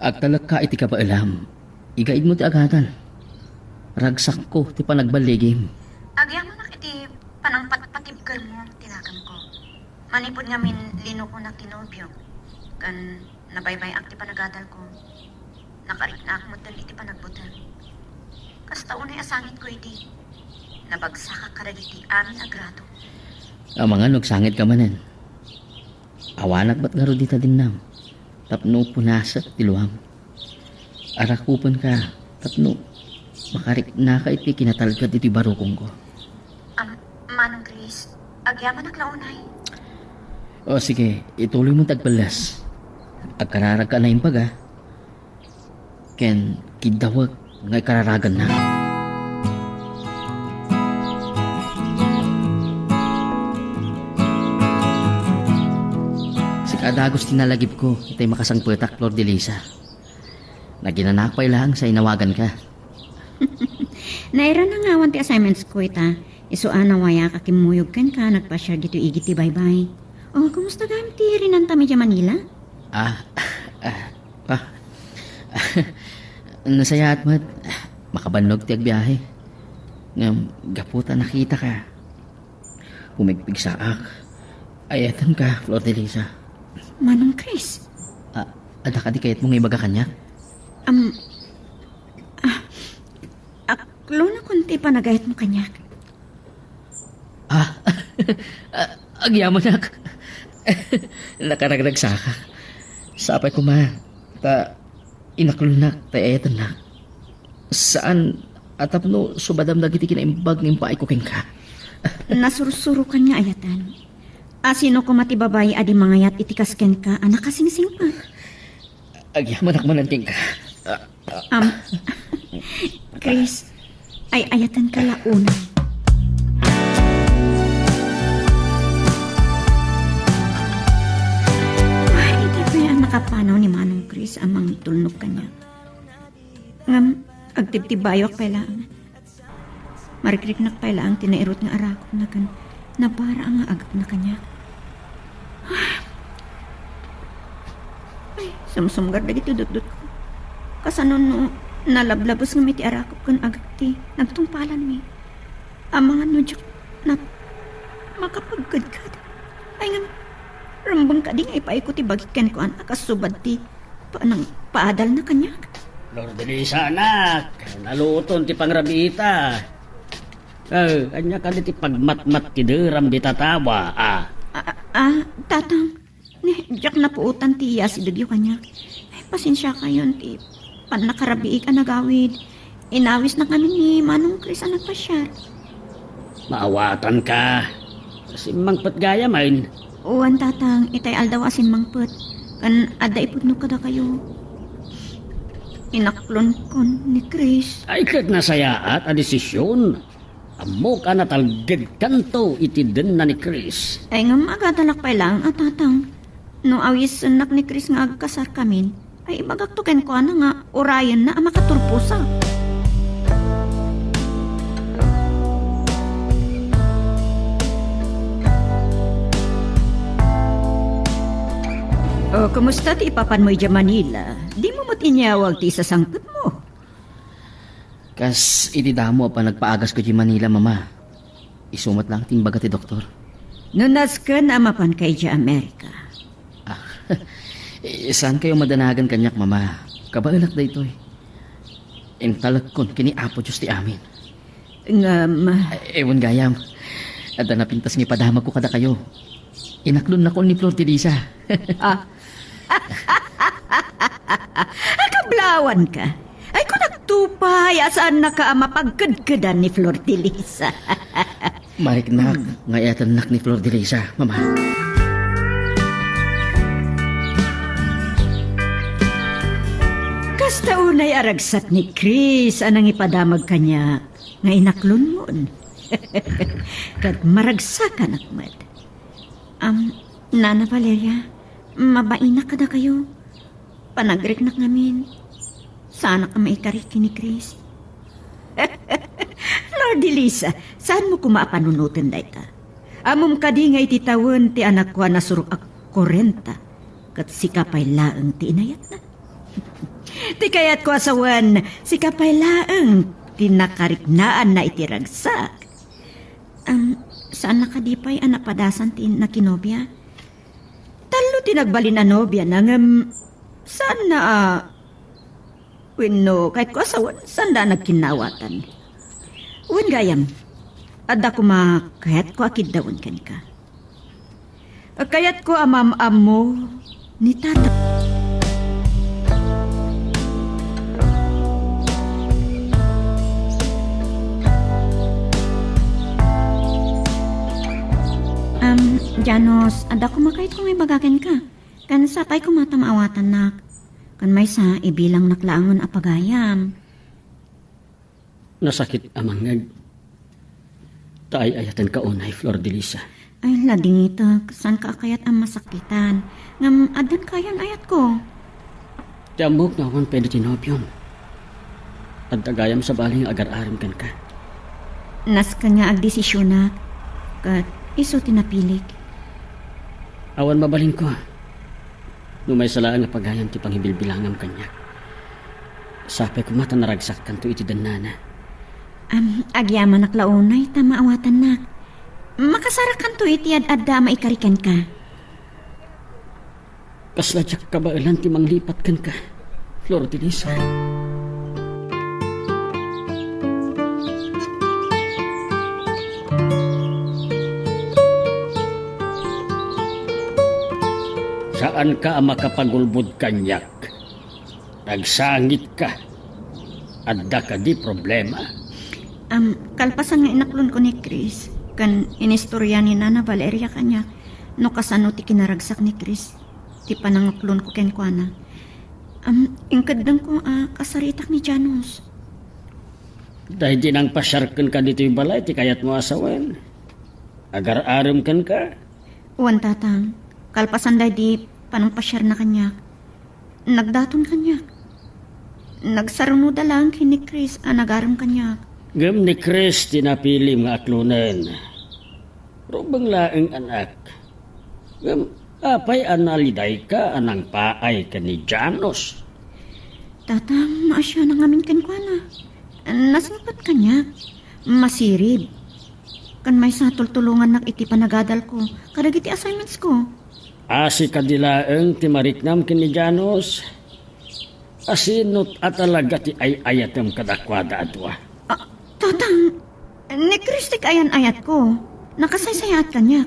Agtalag ka iti ka ba alam? Igaid mo ti agadan. Ragsak ko ti panagbaligim. Agya manak iti panangpatpatibgal mo, tinagam ko. Manipod nga min lino ko na tinobyo. Kan nabaybay ang ti panagadal ko. Nakarik na akmo tan iti panagbutan. Kasta unay asangit ko iti. Nabagsaka ka iti amin agrado. Ang mga nagsangit ka manen. Awanak ba't nga ro dita din nam? Tapno punasa tiluam. Arakupan ka. Tapno makarik na ka iti kinatalgad iti barukong ko. Manong Chris, agyaman naglaunay. O sige, ituloy mo tagbalas. Agkararag ka na yung baga. Ken kidawag ngay kararagan na. Si kadagos tinalagip ko, itay makasangpetak Flor de Lisa. Naginanakpay lang sa inawagan ka. Naira na nga awan ti assignments ko ita. Isuan na waya kakimuyog kan ka, nagpa-share dito igiti bye-bye. Oh, kumusta gamit ti rinanta medya Manila? Nasaya at mat, makabannog ti agbiyahe. Ngam, gaputa nakita ka. Humigpig sa ak. Ayatan ka, Flor de Lisa. Manong Chris, Ada ka di kayat mong ibaga kanya? aklo na kunti pa nagayat mo kanya. Agyaman ak. Nakaragdag sa ka. Sapay ko ma, inaklunak, ayatan na. Saan, atapno, subadam dagiti kinaimbag ng paay ko king ka. Nasursuro ka niya ayatan. Sino ko matibabay adi mangayat itikasken ka, anak kasingsing pa. Agyaman ak mananting ka. Chris, ay ayatan ka launay. Ay, iti pa yan nakapanaw ni Manong Chris amang tulnog ka niya. Ngam, agtibtibayok pa lang. Marikrik pa lang tinairot nga arakot na kan, na para nga agap na kanya. Ay, sumsumgar na gito dut-dut ko. Kasanon no, nalablabos nga miti arakop kan agap ti, nagtungpalan mi. Ang mga nudyak na makapagkadkad. Ay nga, rambang ka di nga ipaikot ti bagikan ko anak kasubad ti, paadal na kanya. Lord Delisa, anak. Naluton ti pangrabita. Kanya ka ti pagmatmat ti deram di tatawa. Tatang, jak na puutan ti iya si Dugyo kanya. Ay, pasensya kayon ti panakarabiik ang nagawid. Inawis na kami ni Manong Chris ang nagpasyar. Maawatan ka. Si mangpet gaya main. Uwan tatang, itay aldaw asin mangpet. Kan ada ipudno kada kayo. Inaklon kon ni Chris. Ay kag nasayaat a desisyon. Amo ka natalged kanto iti den na ni Chris. Ay nga magadalak pa lang at tatang. No awis nak ni Chris nga agkasar kamin, ay magagtuken ko na nga orayan na ang makaturpusa. Oh, kumusta ti ipapan mo'y dya Manila? Di mo mo't inyawag ti sa sangkot mo. Kas ididamo pa nagpaagas ko di Manila, mama. Isumat lang timbaga ti doktor. Nunas ka na mapan kay dya Amerika. Saan kayo madanagan kanyak, mama? Kabainak da ito eh. Intalag kon kini apo Diyos ti amin. Ewan gayam. At napintas ni padamag ko kada kayo. Inaklon na kon ni Flor de Lisa. Kablawan ka. Ay kung nagtupay, asaan na ka mapagkadkadan ni Flor de Lisa. Mariknak, ngayatan nak ni Flor de Lisa, mama. Kasta unay aragsat ni Chris anang ipadamag kanya nga inaklon mo. Kat maragsakan akmat. Nana Valeria, mabainak kada kayo. panagrik ngamin. Sana ka maikariki ni Chris. Lord Elisa, saan mo kumaapanunutin day ta? Amom kadi nga ititawon ti anak ko na suruk ak 40. Kat si kapay laeng ti inayat na. Ti kayat ko asawan, si kapay laeng tinakariknaan na itiragsak. Saan nakadipay anak padasan ti nakinobya? Talo tinagbalin na nobya nang saan na wenno kahit ko asawan saan da nagkinawatan. Wen gayam, adda ko kahit ko akid dawon kan ka. Kayat ko amam-am mo ni tata. Janos, ada ko makait kung may bagagan ka. Kan sapay ko matamawatan nak. Kan may sa ibilang naklaangon apagayam. Nasakit amangag. Taay ayatan ka unay, Flor de Lisa. Ay, lading ito. Saan ka akayat ang masakitan? Ngam, adan kayan ayat ko. Tiamok na akong pwede tinobyon. At tagayam sa baling agar-arim kan ka. Nas ka nga agdesisyon nak. Kat iso tinapilik. Awan mabaling ko. Numay salaan nga pagayam ti panghibilbilangam kanya. Sapay ko mata naragsak kanto iti danana. Agyaman naklaunay, tamaawatan na. Makasarakan to iti ad-adda maikarikan ka. Kasladyak ka ba ilan ti manglipat kan ka, Flor de Lisa? Saan ka makapagulbod kanyak? Nagsangit ka. Adda ka di problema. Kalpasan nga inaklon ko ni Chris. Kan inistorya ni Nana Valeria kanya. No kasano ti kinaragsak ni Chris. Ti panangaklon ko ken kuana. Ingkadang ko kasaritak ni Janos. Dahil di nang pasyarkan ka dito yung balay, ti kayat mo asawan. Agar-aram kan ka. Uwan tatang. Kalpasan dahil di panangpasyar na kanya. Nagdaton kanya. Nagsarunuda lang kini Chris nagaram kanya. Gam ni Chris tinapili mga aklunan. Rubang laeng anak. Gam apay analiday ka anang paay ka ni Janos. Tatang, maasya na ngamin kan kwa na. Nasingpat kanya. Masirib. Kan may satultulungan nak iti panagadal ko. Kadagiti assignments ko. Asi kadilaeng ti mariknam ken ni Janos. Asinot at talaga ti ay ayatem kadakwada adwa. Tatang, ni Kristik ayan ayat ko. Nakasaysayat kanya.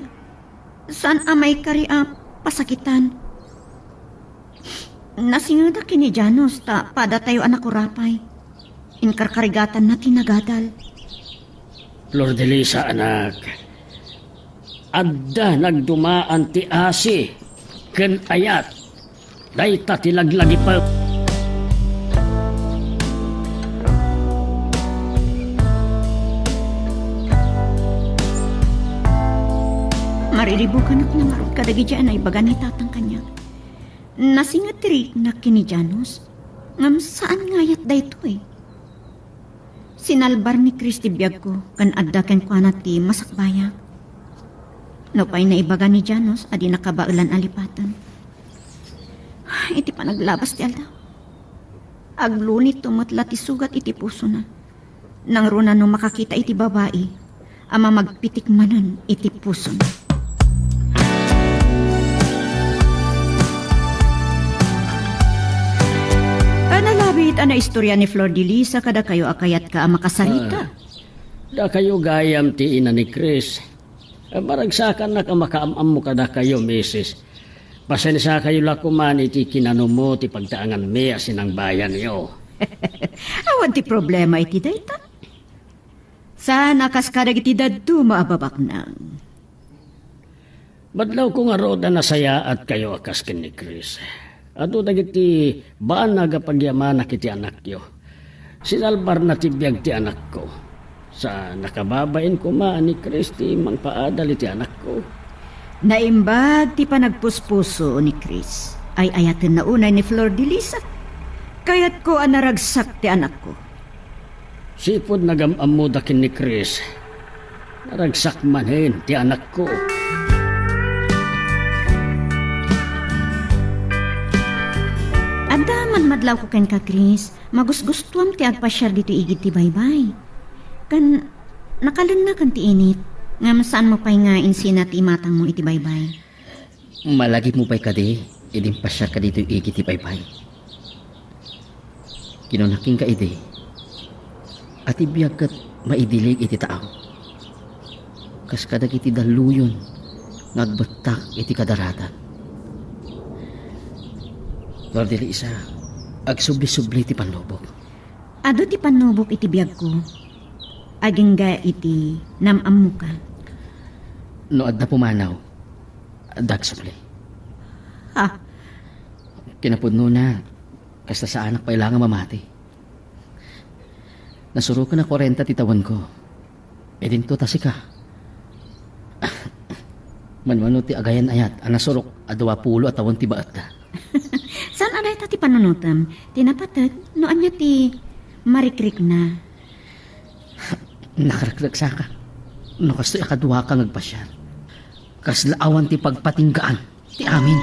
Saan amay kari pasakitan? Nasingada kini Janos ta pada tayo anak kurapay. Inkarkarigatan na tinagadal. Flor de Lisa anak. Adda nagdumaan ti asi ken ayat. Dayta tilaglagi pa. Mariribukan ako ng arot kadagi dyan ay baga ni tatang kanya. Nasingat tiri na kini Janos. Ngam saan ngayat da ito eh. Sinalbar ni Christy biyag ko kan adda ken kuana ti masakbaya. Napay na ibaga ni Janos adi nakabaulan alipatan. Iti pa naglabas ti aldaw. Aglunit tumutla ti sugat iti puso na. Nang runa no makakita iti babae, ama magpitik manan iti puso na. Analabit ana istorya ni Flor de Lisa kada kayo akayat ka makasarita. Da kayo gayam ti ina ni Chris. Maragsakan na ka makaamam mo kada kayo, Mrs. Pasensa kayo lakuman iti kinano mo ti pagtaangan me asinang bayan niyo. Awan ti problema iti dayta. Sana kas kadag iti dadto maababak nang. Badlaw ko nga roda nasaya at kayo akas ken ni Chris. Ato dagiti baan nagapagyamanak iti anak yo. Sinalbar na tibiyag ti anak ko. Sa nakababain ko ni Christy mangpaadal iti anak ko. Naimbag ti panagpuspuso ni Chris. ay ayatin na unay ni Flor de Lisa. Kaya't ko anaragsak ti anak ko. Sipod nagamam mo dakin ni Chris. Naragsak manhin ti anak ko. Adaman madlaw ko ken ka, Chris. Magusgustuam ti agpasyar dito igid ti baybay. Kan nakalan na kan ti init. Nga saan mo pa'y nga insina ti matang mo iti baybay. Malagi mo pa'y kadi, idim pasyar ka dito igit ipay-pay. Kinunaking ka ide, at ibiyag kat maidilig iti taaw. Kas kadag iti daluyon, nagbatak iti kadaratan. Lord Elisa, agsubli-subli ti panlubok. Ado ti panubok iti biyag ko. Agingga iti namam mo ka. Noad na pumanaw, dagsubli. Ha? Kinapudno na, kasta sa anak pa ilangan mamati. Nasuro ka na 40 titawan ko. E din to tasi ka. Manwano ti agayan ayat, ang nasurok a 20 at tawon ti baat da. Saan aday ta ti panunutam? Tinapatat, noan niya ti marikrik na. Nakaragsa ka. No kasto'y akadwa ka ngagpasyal. Kas laawan ti pagpatinggaan, ti amin.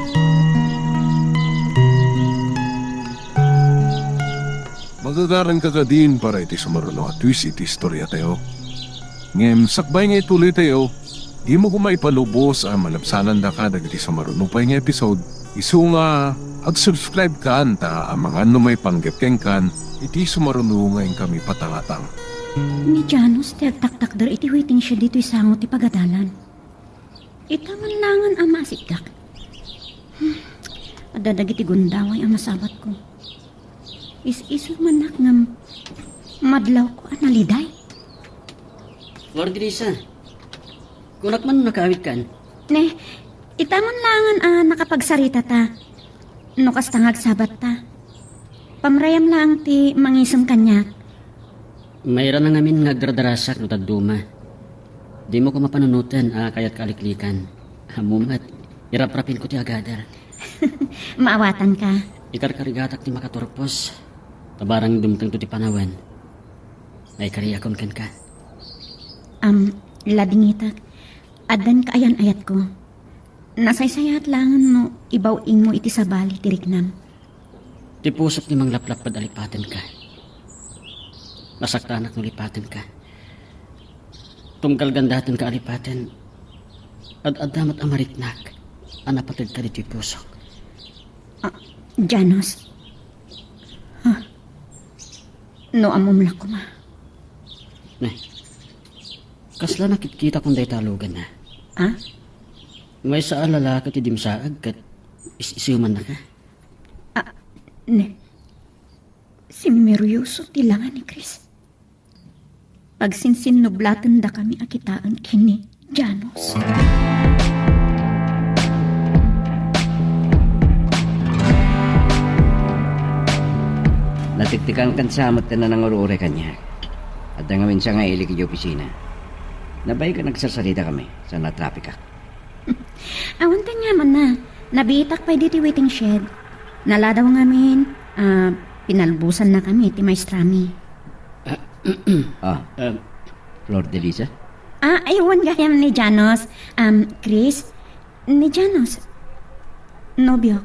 Magagaran ka ka din para iti sumaruno at twist iti istorya tayo. Ngem sakbay nga ituloy tayo, di mo kumay palubos ang malapsanan da ka dagiti sumaruno pa nga episode. Isu nga ag-subscribe ka anta ang mga numay panggap keng kan iti sumaruno ngayon kami patangatang. Ni Janos, ti agtaktak dar iti waiting siya dito isango ti pagadalan. Itaman langan ang masikdak. Adadag iti gundaway ang masabat ko. Is-iso manak ngam madlaw ko analiday. Lord Elisa, kunak man nakawit kan. Ne, itaman langan nakapagsarita ta. No kastangag sabat ta. Pamrayam lang ti mangisam kanya. Mayroon na ngamin ngagdradarasak no tagduma. Di mo ko mapanunutan kayat kaliklikan. Hamumat, iraprapin ko ti agadar. Maawatan ka. Ikarkarigatak ti makaturpos. Tabarang dumtang to ti panawan. Ay kariyakon kan ka. Ladingitak. Adan kaayan ayat ko. Nasaysayat langan no ibawin mo iti sabali ti riknam. Ti pusok ni manglaplap padalipaten ka. Nasaktanak no lipaten ka. Tungkal gandatan ka alipaten. Ad-adamat amariknak. Anapatid ka dito pusok. Janos. No amumlak ko ma. Nay, kasla nakikita kong day talugan na. Ha? May sa alala ka ti dimsaag kat isisiuman na ka. Ne. Si Meryoso tilangan ni Chris. Pag sinsinublatan da kami akitaan kini Janos. Natiktikan kan samat ka na nangurure kanya. At ngawin siya nga ilig yung opisina. Nabay ka nagsasalita kami sa na-traffic ka. Awan ka nga man na. Nabitak pa dito waiting shed. Naladaw ngamin. Pinalbusan na kami ti maestrami. Flor de Lisa? Aywan gayam ni Janos. Chris, ni Janos. Nobyo.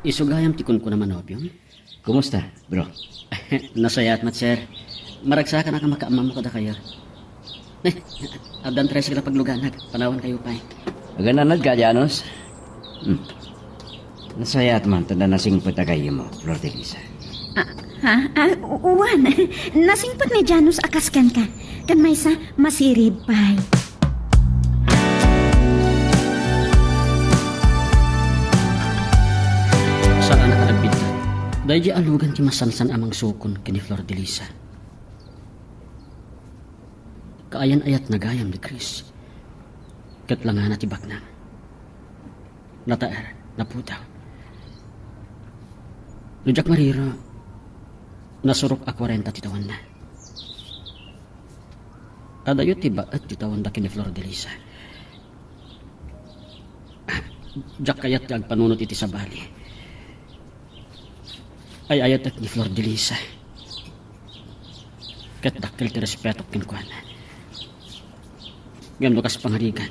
Isugayam tikon ko naman obyong. Kumusta, bro? Nasayat mat sir. Maragsa ka na ka makaamam ko da kayo. Abdan tres sila pagluganag. Panawan kayo pa. Magananad ka, Janos? Nasayat man, tanda nasingpot na kayo mo, Flor de Lisa. Uwan. Nasingpot ni Janos akaskan ka. Kan may sa masirib pay. Saan na kalagbitan? Dahil di alugan ti masansan amang sukon kini Flor de Lisa. Kaayan ayat nagayam ni Chris. Katlangan na tibak na. Nataer, naputaw. Lujak mariro, nasurok a 40 titawan na. Adayo tiba at titawan da kini Flor de Lisa. jak kayat ti agpanunot iti sabali. Ay ayat at ni Flor de Lisa. Kat dakkel ti respeto kinkuan. Ngam no kas pangarigan.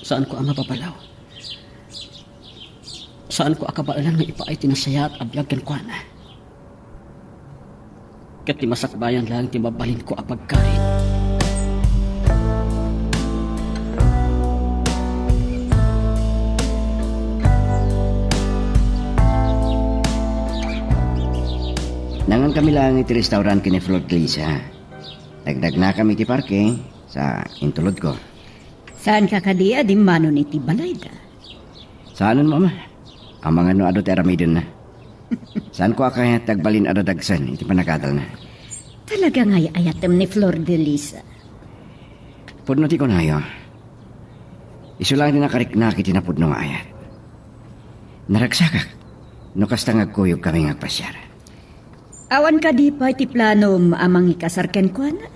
Saan ko ang mapapalaw? Saan ko akabaalan nga ipaay tinasaya at abiyag kinkuan? Kat ti masakbayan lang ti mabalin ko apagkain. Nangan kami lang iti restaurant kini Flor de Lisa. Dagdag na kami ti parking sa intulod ko. Saan ka kadiya di manon iti balayda? Saanon mama? Ang mga no ado ti aramidon na. Saan ko akaya tagbalin ado dagsan iti panakadal na. Talaga nga'y ayatem ni Flor de Lisa. Pudno ti ko na yo. Isu lang din nakariknak iti napudno nga ayat. Naragsakak. No kasta ngagkuyog kami ngagpasyara. Awan ka di pa iti plano amang ikasarken ko na?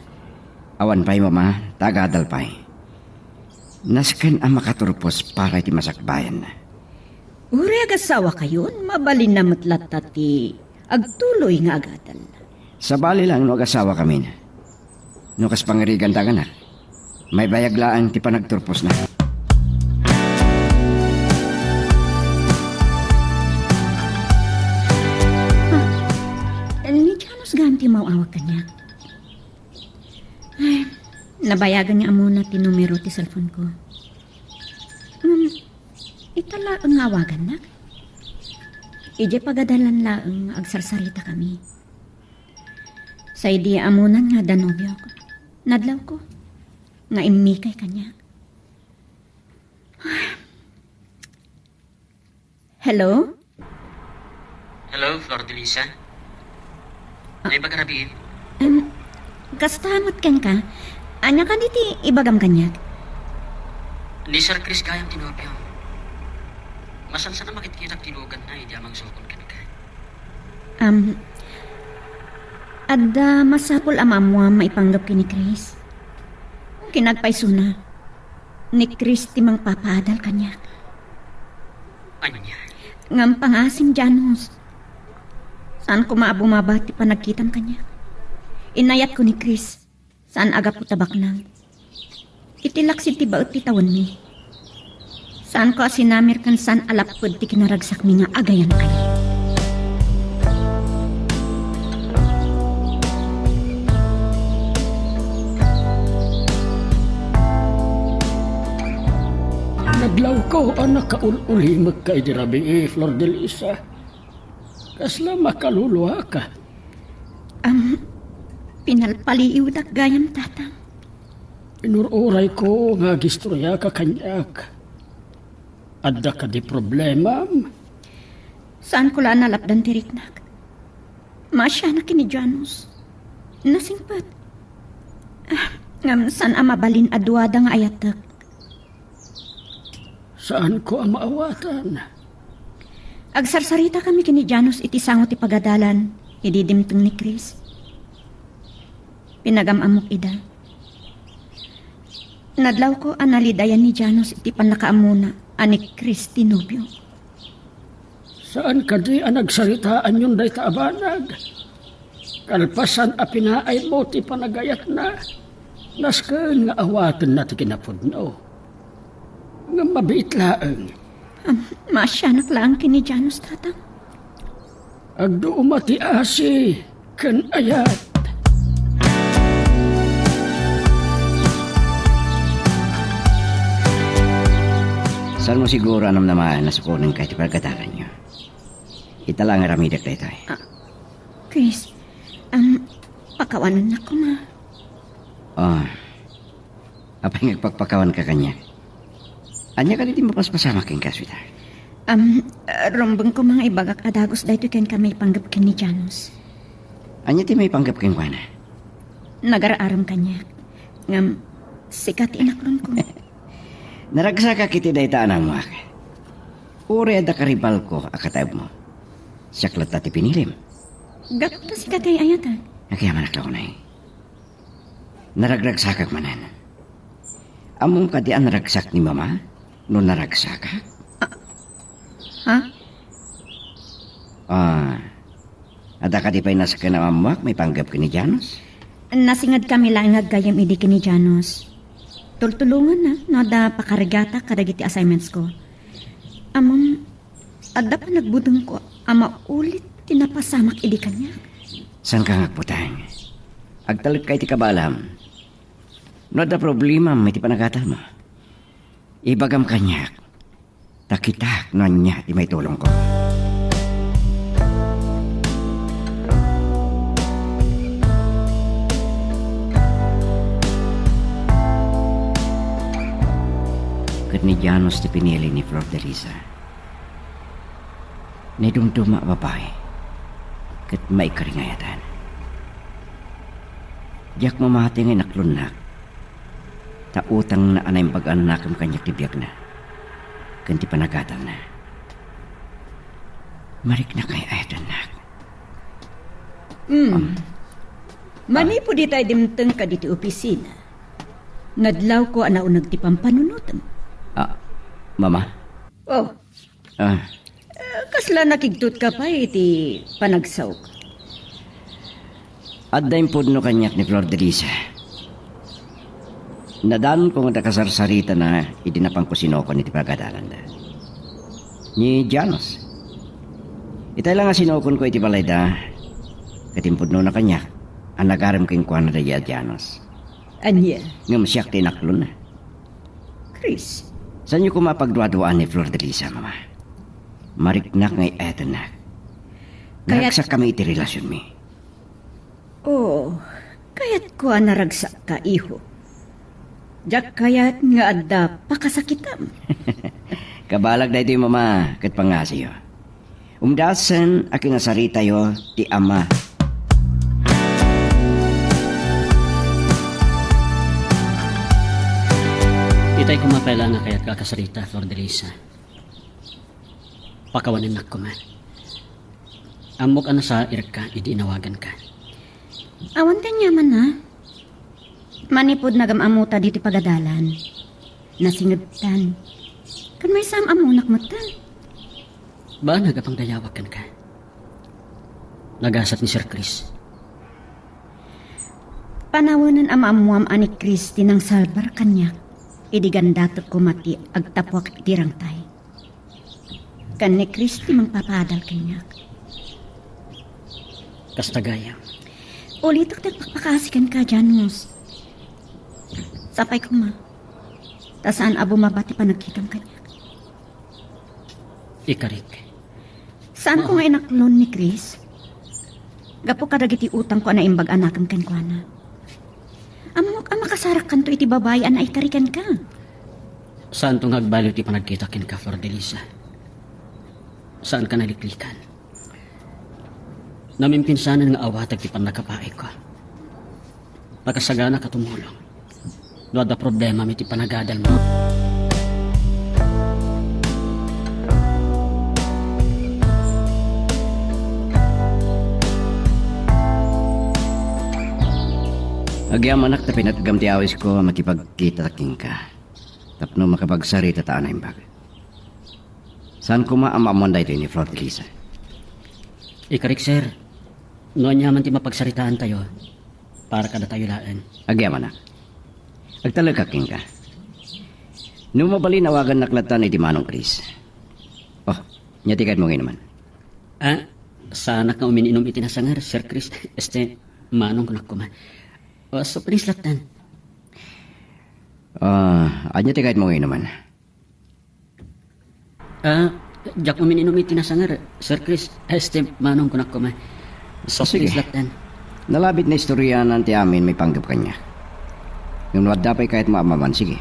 Awan pa'y mama, tagadal pa'y. Nasken ang makaturpos para iti masakbayan na. Uri agasawa kayon, mabalin na matlat ti agtuloy nga agadal. Sa bali lang no agasawa kami na. No kas pangarigan taga na. May bayaglaan ti panagturpos na. Ni Janos ganti mauawag ka niya. Ay, nabayagan niya muna ti numero ti cellphone ko. Itala ang awagan na. Ije pagadalan laang agsarsarita kami. Sa idea amunan nga danobyo ko. Nadlaw ko. Nga imikay kanya. Hello? Hello, Flor de Lisa? Ay bagarabiin? Kastamot ken ka. Anya ka diti ibagam kanya. Ni Sir Chris kayang tinopyo. Masansa na makikita tinugan na hindi amang sukon ka. Adda masapol amamwa maipanggap kini Chris. Kinagpaiso na. Ni Chris timang papaadal kanya. Ano niya? Ngam pangasim Janos. Saan ko maabumabati pa nagkitam kanya? Inayat ko ni Chris. Saan aga po tabak nang? Itilak si tibaot titawan mi. Saan ko asinamir kan saan alapod ti kinaragsak mi nga agayan kanya? Naglaw ko anak kaululimag kay dirabi Flor de Lisa. Kasla makaluluwa ka. Pinalpaliw dak gayam tatang. Inururay ko nga gistorya ka kanyak. Adda ka di problema. Saan ko lang nalapdan tiriknak? Masya na kini Janos. Nasingpat. Ngam saan amabalin adwada nga ayatak? Saan ko ang maawatan? Agsarsarita kami kini Janos iti sangot ti pagadalan. Ididimtong ni Chris. Pinagamamok ida. Nadlaw ko analidayan ni Janos iti panakaamuna ani Chris tinubyo. Saan ka di ang nagsaritaan yung day taabanag? Kalpasan a pinaay mo ti panagayat na. Nasken nga awatan na ti kinapudno. Nga mabiit laeng. Masyanak lang kini Janos tatang. Agdo umati asi ken ayat. Saan mo siguro anam naman nasukunan kahit pagkatakan niyo? Italang aramidak tayo. Chris, pakawanan na ko ma. Oh, apay ngagpagpakawan ka kanya? Anya ka diti mapaspasama king kaswita? Rombong ko mga ibagak adagos dahito ken kami panggap ken ni Janos. Anya ti may panggap king kuana? Nagaraaram kanya. Ngam, sikat inaklon ko. Naragsaka kiti dayta anang mo ak. Uri ada karibal ko akatab mo. Siyaklat ti pinilim. Gapot na sikat ay ayatan. Nakiyaman ako na eh. Naragragsakak manan. Among kadi ang naragsak ni mama? no naragsa ka? Ha? Ada ka di pa'y nasa kanamamuak, may panggap ka ni Janos? Nasingad kami lang gagayam idi kini Janos. Tultulungan na, no da pakarigata kadagiti assignments ko. Amam, adda pa nagbudong ko, ama ulit tinapasamak idi kanya. San ka nga putang? Agtalag kay ti kabalam. No da problema may ti panagata mo. Ibagam kanyak. Takitak no niya di may tulong ko. Kat ni Janos ti pinili ni Flor de Risa. Ni dumduma babae. Kat may karingayatan. Diyak mamati ngay naklunak. Ta utang na anay pag-anak ang kanyak tibiyag na. Kanti panagatal na. Marik na kay ayatan nak. Mani po di tayo dimteng ka diti opisina. Nadlaw ko anaunag ti pampanunutan. Mama? Oh, kasla nakigtut ka pa iti panagsaw ko. At dahil po no kanyak ni Flor de Risa. Nadaan ko nga nakasarsarita na idinapang ko sinoko ni tipagadalan na. Ni Janos. Itay lang nga sinokon ko iti balay da. Katimpod no na kanyak. Ang nagaram ko yung kuha na da Janos. Anya, Nga masyak tinaklon na. Chris, Saan niyo ko mapagduaduan ni Flor de Risa, Mama? Mariknak ngay eto na. Naragsak kami iti relasyon mi. oh, kaya't ko naragsak ka, iho. Diyak kaya't nga adda pakasakitam. Kabalag na ito yung Mama, kat pangasiyo. Umdasan aking nasarita yo, ti Ama. Itay kumapela na kaya't kakasarita, Flor de Risa. Pakawanin na ko man. Amok ana sa irka, idi inawagan ka. Awan ka niya man, ha? Manipod nagamamuta dito pagadalan. Nasingagtan. Kan may sam amunak mo tan. Ba nagapang dayawagan ka? Nagasat ni Sir Chris. Panawanan amamuam ani Christy ng salbar kanyak. Idi gandatot ko mati agtapwak itirang tay. Kan ni Christy mangpapadal kanyak. Kastagaya. Ulitak nagpapakasikan ka, Janos. Sapay ko ma. Tasaan abo mabati pa nagkikam kanyak. Ikarik. Saan ko nga inaklon ni Chris? Gapo kadagiti utang ko na imbag anakam kan ko na. Amok ang makasarak kanto iti babae na ikarikan ka. Saan tong hagbaliw ti panagkita kin ka, Flor de Risa? Saan ka naliklikan? Namimpinsanan nga awatag ti panagkapaay ko. Pagkasagana ka tumulong. No ada problema mi ti panagadal mo. Agyam anak na pinatagam ti awis ko matipagkita taking ka. Tapno makapagsari tataan na imbag. Saan ko maamamonday ito ni Flor de Risa? Ikarik, sir. Noon yaman ti mapagsaritaan tayo. Para kada tayo laan. Agyam anak. Agtalag kaking ka. Nung mabalin awagan naklatan ni Manong Chris. Oh, nyatikat mo ngayon naman. Sana ka umininom itinasangar, Sir Chris. Manong kunak ko man. So, please latan. Nyatikat mo ngayon naman. Jak umininom itinasangar, Sir Chris. Manong kunak ko man. So, Sige. please latan. Nalabit na istorya nanti amin may panggap kanya. Yung nuwad dapay kahit maamaman, sige.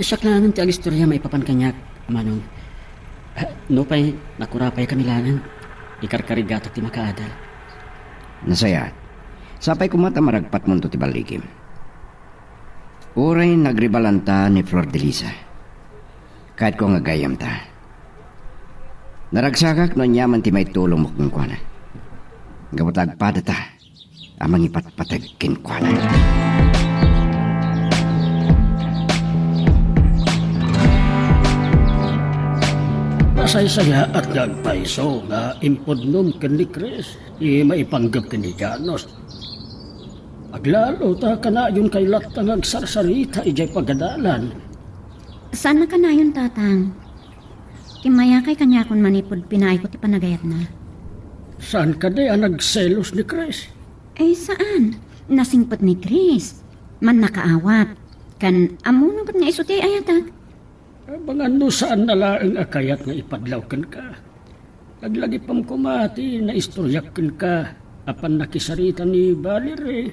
Siya kailangan ti agistorya may papan kanyak, Manong. No pa'y nakurapay kamilangan. Ikarkarigatak ti makaadal. Nasayat. Sapay kumata maragpat mo ti baligim. Uray nagribalanta ni Flor de Risa. Kahit ko nga gayam ta. Naragsakak no nyaman ti may tulong mo kung kwa na. Gabutag pada ta. Amang ipatpatagkin kwa na. Nakasaysaya at nagpaiso nga impodnom ken ni Chris. Di maipanggap ken ni Janos. Aglalo ta kanayon kay latang agsarsarita ijay pagadalan. Saan na ka na yun, tatang? Kimaya kay kanya kon manipod pinay ko ti panagayat na. Saan ka di ang nagselos ni Chris? Eh, saan? Nasingpot ni Chris. Man nakaawat. Kan amuno ba't nga iso ti ayatag? Abangan no saan nalaang akayat nga ipadlawken ka. Naglagi pang kumati na istoryaken ka. Apan nakisarita ni Valerie.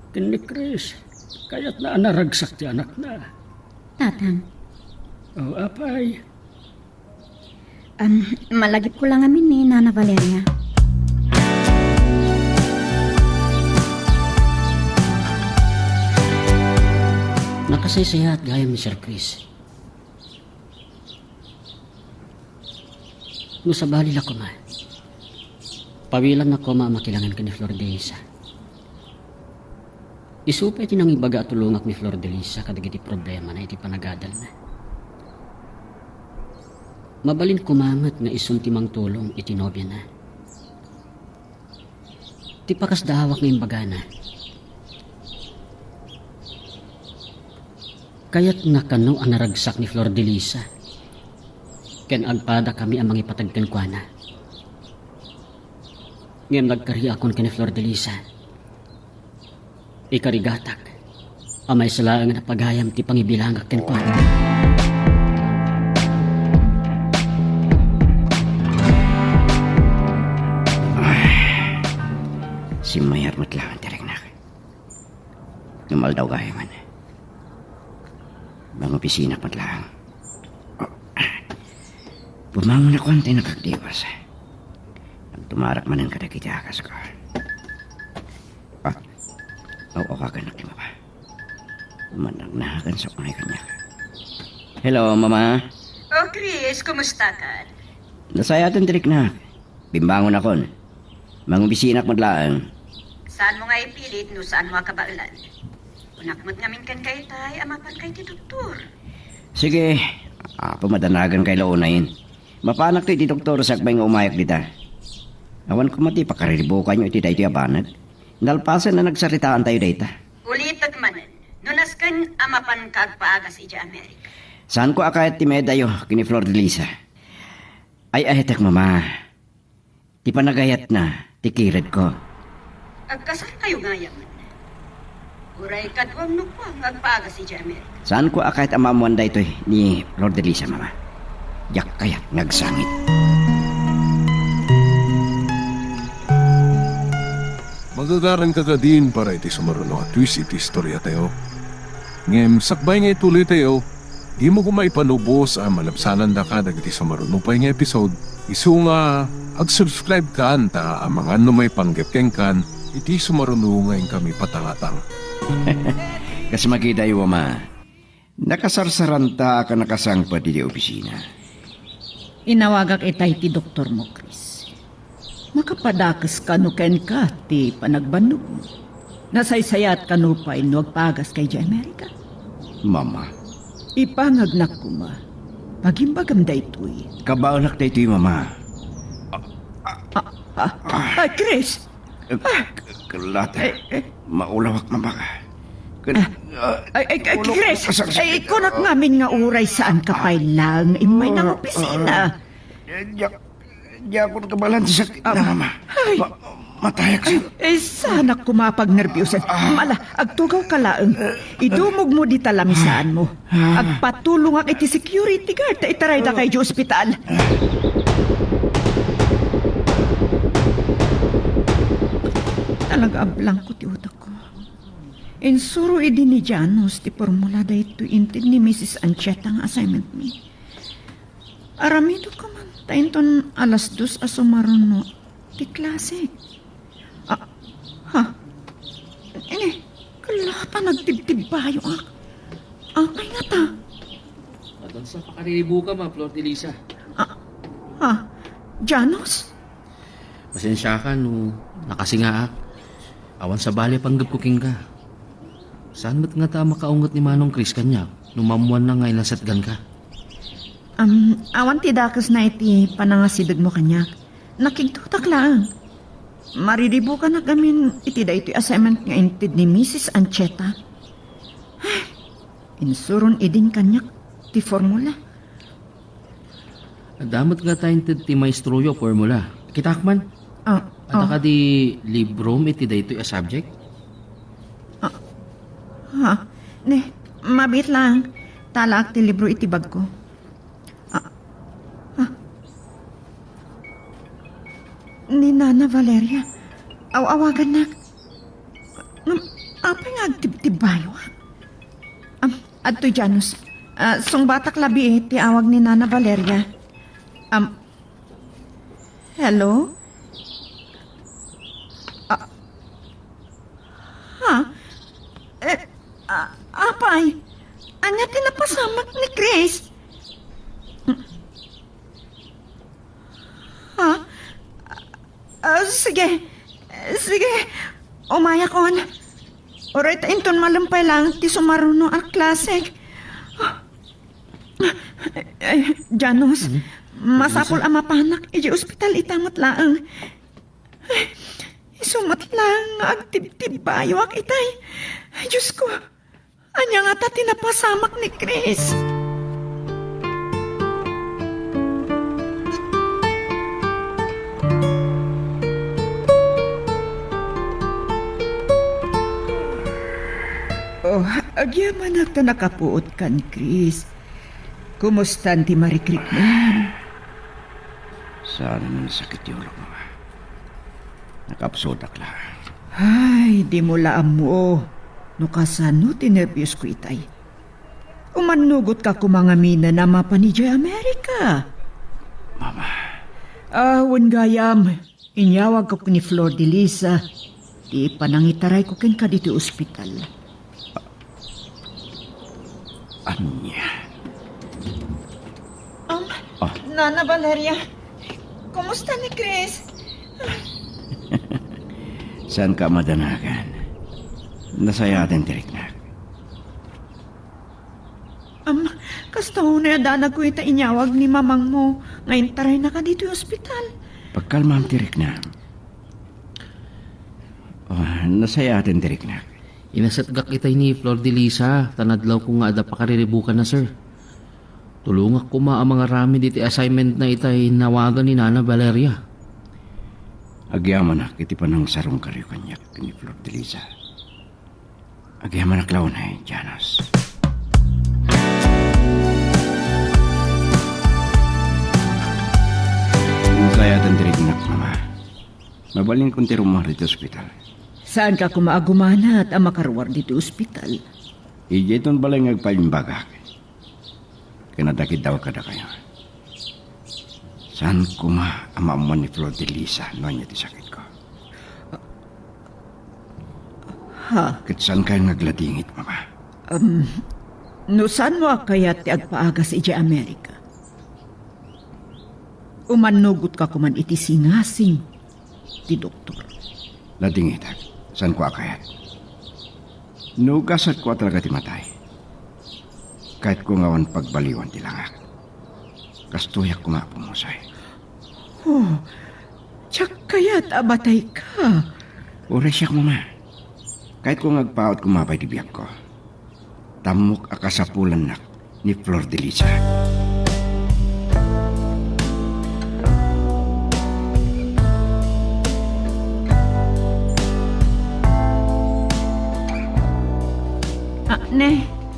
Ken ni Chris. Kaya't na anaragsak ti anak na. Tatang, O apay. malagip ko lang amin ni Nana Valeria. Nakasaysaya at gayam ni Sir Chris. No sa balil ako ma. Pawilan na ko makilangan ka ni Flor de Lisa. Isupay tinang ibaga at tulungak ni Flor de Lisa kadagiti problema na iti panagadal na. Mabalin kumamat nga isuntimang tulong iti nobya na. Ti pakas dahawak nga imbaga na. Kaya't nakano ang naragsak ni Flor de Lisa. Ken agpada kami ang mangipatagkan kwa na. Ngem nagkariya akon ken ni Flor de Lisa. Ikarigatak, amay salaang na paghayam ti pangibilangak ken kwa. Si Mayar matlawan tirek na. Numal daw gaya man. Bang opisina matlaang. Bumangon ako antay nakagdiwas. Ang tumarak man ang kadakitakas ko. Oo ka ganak ni mama. Managnahagan sa kunay kanya. Hello, mama. Oh, Chris, kumusta ka? Nasayatan tirek na. Bimbangon akon. Mangobisinak matlaang. Saan mo nga ipilit no saan mo kabailan? Unakmat ngamin kan kay tay, amapan kay ti doktor. Sige, pamadanagan kay launayin. Mapanak ti doktor sakbay nga umayak dita. Awan ko mati pakariribukan nyo iti dahi ti abanag. Nalpasan na nagsaritaan tayo data. Ulitat manan, nunas kan amapan kagpaagas iti Amerika. Saan ko akayat ti medayo kini Flor de Lisa? Ay ahetak mama. Ti panagayat na, ti kired ko. Agkasal kayo nga yaman. Uray kadwang nukwang agpaagas iti Amerika. Saan ko akayat amamuan da ito ni Flor de Lisa mama? Yak kayat nagsangit. Magagaran ka ka din para iti sumaruno at twist iti istorya tayo. Ngem sakbay nga ituloy tayo, di mo kumay panubos ang malapsanan da ka dagiti sumaruno pa nga episode. Isu nga ag-subscribe ka anta ang mga numay panggapkeng kan iti sumaruno ngayon kami patangatang. Kas makita yung mama, nakasarsaranta ka nakasangpa di opisina. Inawagak itay ti doktor mo, Chris. Makapadakas ka no ken ka ti panagbanog mo. Nasaysayat ka no pa inuagpagas kay di Amerika. Mama, Ipangagnak ko ma. Pagimbagam da ito'y. kabaunak da ito yung mama. Chris! Kalata, maulawak mama ka. Chris! Kunat ngamin nga uray saan ka pa lang imay ng opisina. Di ako nakabalan sa sakit na mama. Matayak siya. Sana kumapag-nervyusan. Mala, agtugaw ka laang. Idumog mo di talamisaan mo. Agpatulong ang iti security guard na itaray na kayo di ospital. Talaga ablang ko ti utak ko. Insuro idi ni Janos ti formula da ito intin ni Mrs. Ancheta ang assignment mi. Aramido ka man. Tainton alas 2 asumaruno ti klase. Ini, kalata nagtibtib bayo kay nga ta. Doon sa pakariribu ka ma, Flor de Lisa. Janos? Pasensya ka no, nakasingaak. Awan sa bali panggap kuking ka. Saan ba't nga ta makaungot ni Manong Chris kanya? Numamuan na ngay nasatgan ka. Awan ti dakas na iti panangasideg mo kanyak. Nakigtutak lang. Mariribo ka na gamin iti da iti assignment nga intid ni Mrs. Ancheta. Ay, insuron idin kanyak ti formula. Damot nga tayo ti maestroyo formula. Kitakman, at ka di librom iti da ito subject? Ne, mabit lang. Talaak ti libro iti bag ko. Ni Nana Valeria. Awagan na. Apa nga agtibtibayo? Adto Janus. Sung batak labi ti awag ni Nana Valeria. Hello? Apay? Anya tinapasamak ni Chris? Sige. Umaya kon. Oray inton malampay lang ti sumaruno ang klasik. Janus, masapol ang mapanak. Iji ospital itamat laang. Isumat lang agtib-tibayo ak itay. Ay, Diyos ko. Anya nga ta tinapasamak ni Chris. Agyaman na nakapuot kan, Chris. Kumusta ti Marikrik na? Saan naman sakit yung ulo mo? Nakapsodak lang. Ay, di mo laam mo. No kasano tinervyos ko itay. Umanugot ka kumangamina na mapanijay Amerika. Mama. Wan gayam. Inyawag ko ni Flor de Lisa. Di panangitaray ko ken ka dito ospital. Anya? Nana Valeria, kumusta ni Chris? Saan ka madanagan? Nasaya atin tirik na. Kasta na danag ko ita inyawag ni mamang mo. Ngayon taray na ka dito yung ospital. Pagkalma ang tirik na. Nasaya atin tirik na. Inasatgak itay ni Flor de Lisa. Tanadlaw ko nga ada pakariribukan na, sir. Tulungak ko ang mga rami diti assignment na itay nawagan ni Nana Valeria. Agyaman na, kiti pa ng sarong karyo kanyak ni Flor de Lisa. Agyaman na klaw na Janus. Masaya atin tirik na, mama. Mabaling kong tirumah dito ospital. Saan ka kumaagumana at makaruwar dito ospital? Ijeton balay ngagpalimbagak. Kinadakit daw kada kayo. Saan kuma amamuan ni Flor de Lisa no niya ti sakit ko? Kat saan kayo nagladingit, mama? No saan mo kaya ti agpaaga sa ija Amerika? Umanugot ka kuman iti singasing ti doktor. Ladingit, saan ko akayat? Nugasat ko talaga ti matay. Kahit ko ngawan pagbaliwan ti langak. Kastuyak ko nga pumusay. Tsak kaya't abatay ka. Ure siya mama. Kahit ko ngagpaot kumapay ti biyak ko. Tamok akasapulan nak ni Flor de Lisa.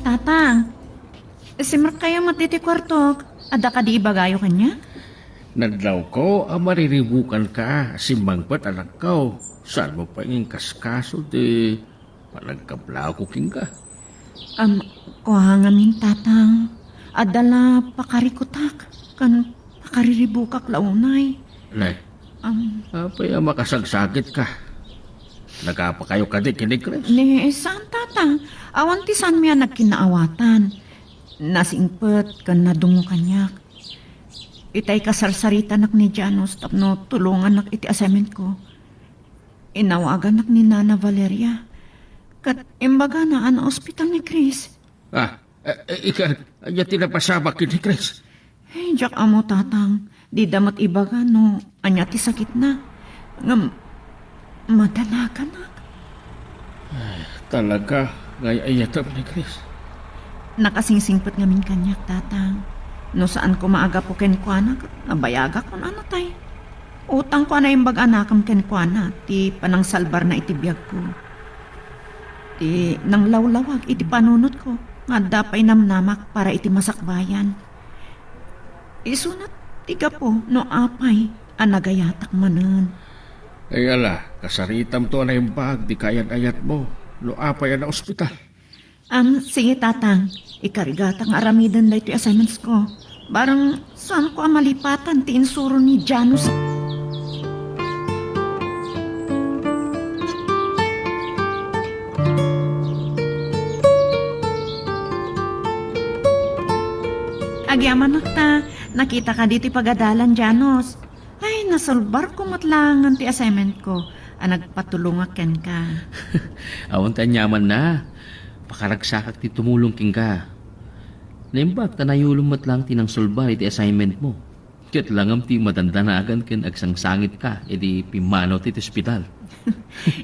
Tatang. Simrak kayo matiti kwartok. Ada ka di ibagayo kanya? Nadlaw ko, mariribukan ka, simbangpat anak ko. Saan mo pa yung kaskaso, di panagkablao ko king ka. Kuhangamin tatang. Adala pakarikutak. Kan pakariribukak launay. Nay, apay makasagsakit ka. Nagapakayo ka di kinig, Chris? Saan tatang? Awan ti saan miya nagkinaawatan. Nasingpet kan nadungo kanyak. Itay kasarsarita nak ni Janus tapno tulungan nak iti assignment ko. Inawagan nak ni Nana Valeria. Kat imbaga na ang ospital ni Chris. Ika, anya tinapasamak ni Chris? Ay, jak amo tatang. Di damot iba ka no. Anya ti sakit na. Ngam, madanaga na. Talaga, gaya ayatam ni Chris. Nakasingsingpot ngamin kanyak tatang. No saan ko maaga po kenkwana, nabayaga ko na tay. Utang ko na yung bag-anakam kenkwana, ti panang salbar na itibiyag ko. Ti nang lawlawag iti panunot ko, nga dapay namnamak para iti masakbayan. Isunat tiga po no apay, anagayatak manen. Ay ala, kasaritam to na yung bag, di kayan ayat mo. Luapay na ospital. Sige tatang, ikarigatang aramidan da ito assignments ko. Barang saan ko malipatan ti insuro ni Janus. Agyaman ta, nakita ka dito pagadalan, Janos. Ay, nasalbar ko matlangan ti assignment ko. Nagpatulungaken ka. Awan tanyaman na. Pakaragsakak ti tumulong king ka. Naimbag, tanayulong lang tinang sulbar iti assignment mo. Kit langam ti madandanagan ken agsangsangit ka, edi pimanaw ti ospital.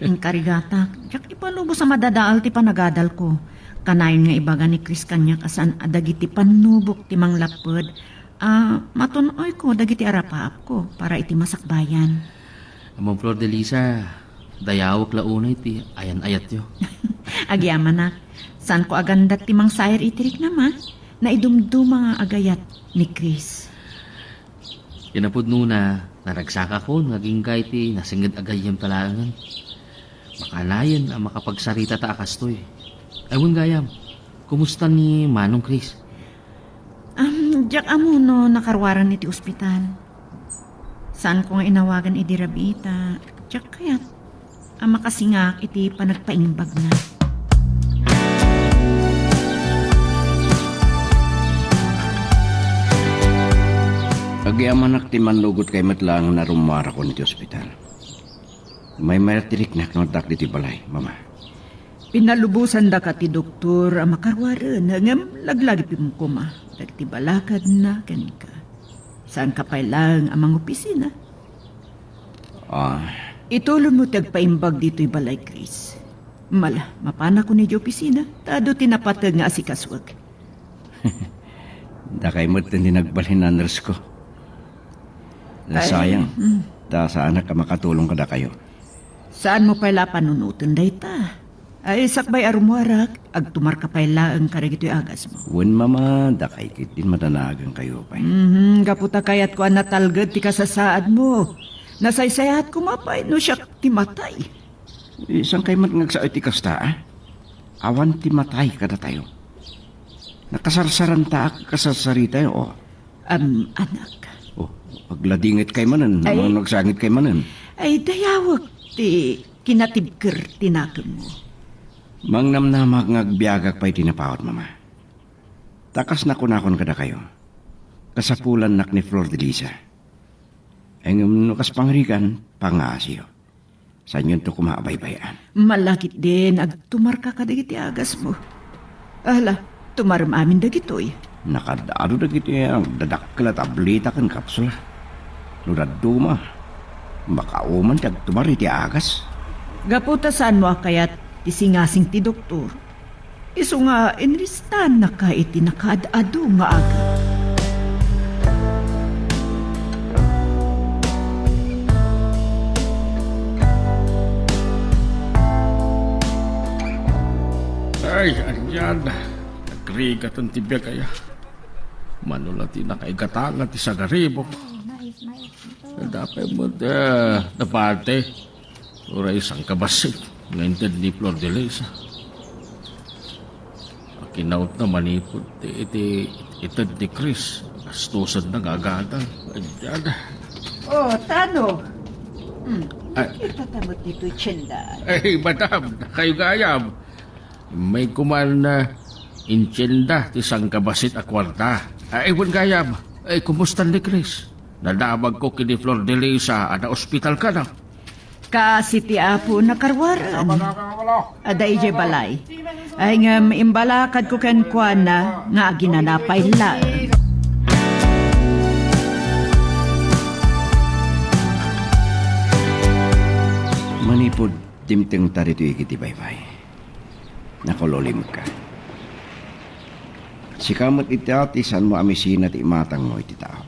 Inkarigata, jak ipalubo sa madadaal ti panagadal ko. Kanayon nga ibaga ni Chris kanya kasan adagiti panubok ti manglapod. Matunoy ko dagiti arapaap ko para iti masakbayan. Amang Flor de Lisa, dayawak launay ti ayan-ayat yo. Agyaman na, saan ko agandat ti mang sayar itirik naman, na idumdum mga agayat ni Chris. Kinapod nuna, naragsaka ko, naging kay ti nasingid agayam talangan. Makanayan ang makapagsarita ta akastoy. Aywan gayam, kumusta ni Manong Chris? Diyak amo no nakarwaran iti ospital. Saan ko nga inawagan iti rabita, diyak kayat ang makasingak iti panagpaimbag na. Agyaman ti manlugot kay matlang na rumara ko niti ospital. May martirik na knotak diti balay, mama. Pinalubusan da ka ti doktor ang makarwaran hanggang laglagi pimukuma. Dagti balakad na kanika. Saan ka pa lang ang mga opisina? Ituloy mo tagpaimbag dito'y balay, Chris. Mala, mapana ko ni opisina. Tado tinapatag nga asikaswag. Dakay mo't hindi nagbalhin na nurse ko. Nasayang. Da saan ka makatulong kada kayo. Saan mo pala panunutan day ta? Ay, sakbay arumwarak, agtumar ka pala ang karagito'y agas mo. Wen mama, dakay kitin madanagan kayo pa. Kaputa kayat ko ang natalgad ti kasasaad mo. Nasaysayat ko mapay, no siya ti matay. Isang kay matngagsa ti kasta, awan ti matay kada tayo. Nakasarsaran ta kasarsarita yun, Anak. Pagladingit kay manan, mga nagsangit kay manan. Ay, dayawag ti kinatibker tinakam mo. Mangnamnamag ngagbiagak pa'y tinapawat, mama. Takas na kunakon kada kayo. Kasapulan nak ni Flor de Lisa. Ay nukas pangrigan, pangasiyo. Saan yun to kumaabaybayan? Malakit din, agtumar ka kadagiti agas mo. Ala, tumaram amin dagitoy. Nakadado dagiti ang dadakkel at ablita kan kapsula. Nurad duma. Makauman ti agtumar iti agas. Gaputa saan mo kayat isingasing ti doktor. Isu nga inristan na ka iti nakaadado nga aga. Ay, anyan. Nagrigat ang tibya kaya. Manulati na kay gatangan ti sagaribok. Dapat mo napate. Uray isang kabasit. Ngayon ni Flor de Lisa. Kinaut na manipod. Ito ni Chris. Astusan na gagadan. Anyan. Tano. Itatamot nito'y tiyenda. Ay, madam. Kayo gayam. May kumal na insyenda ti isang kabasit a kwarta. Ay, wan gayam. Ay, kumusta ni Chris? Nadamag ko kini Flor de Lisa na ospital ka na. Kasi ti apo nakarwaran. Ada ije balay. Ay nga maimbalakad ko ken kuan na nga ginanapay lang. manipod timteng tarito ikiti baybay. Nakololim ka. Si kamot iti atisan mo amisina ti imatang mo iti tao.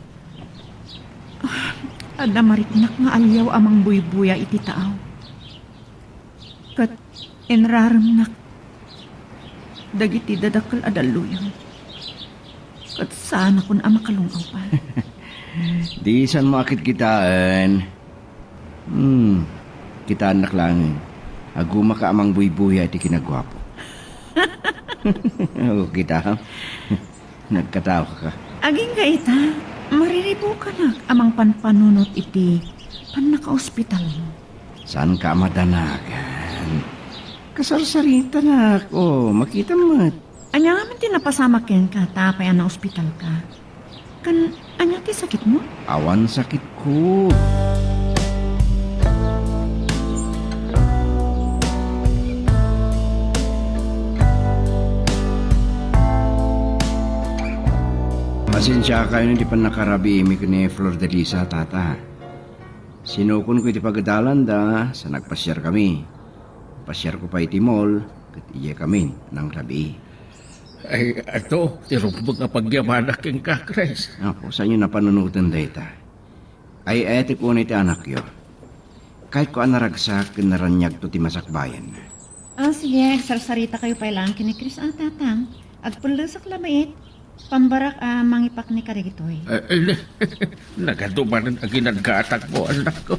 Ada mariknak nga alyaw amang buybuya iti taaw. Kat enraramnak dagiti dadakkel adaluyon. Kat saan akon amakalungaw pa. Di san mo akit kitaan. Kitaan naklang. Aguma ka amang buybuya iti kinagwapo. O kita. Nagkatawa ka. Aging ka ita, mariribo ka na amang panpanunot iti panaka-ospital mo. Saan ka madanagan? Kasarsarita na ako. Makita mo. Anya nga man tinapasama ken ka, tapay na ospital ka. Kan, anya ti sakit mo? Awan sakit ko. Pasensya kayo hindi pa nakarabi imi ko ni Flor de Lisa, tata. Sinukon ko iti pagadalan da sa nagpasyar kami. Pasyar ko pa iti mall, kat iya kami ng rabi. Ay, ato, tirumbog nga pagyaman aking kakres. Ako, sa inyo napanunutan da ita. Ay, etik ko iti anak yo. Kahit ko anaragsak, naranyag to ti masakbayan. Sige, sarsarita kayo pa ilang kini Chris tatang. Agpulusak lamait. Pambarak mangipak ni karigitoy. Nagadumanan ang ginagatak mo, anak ko.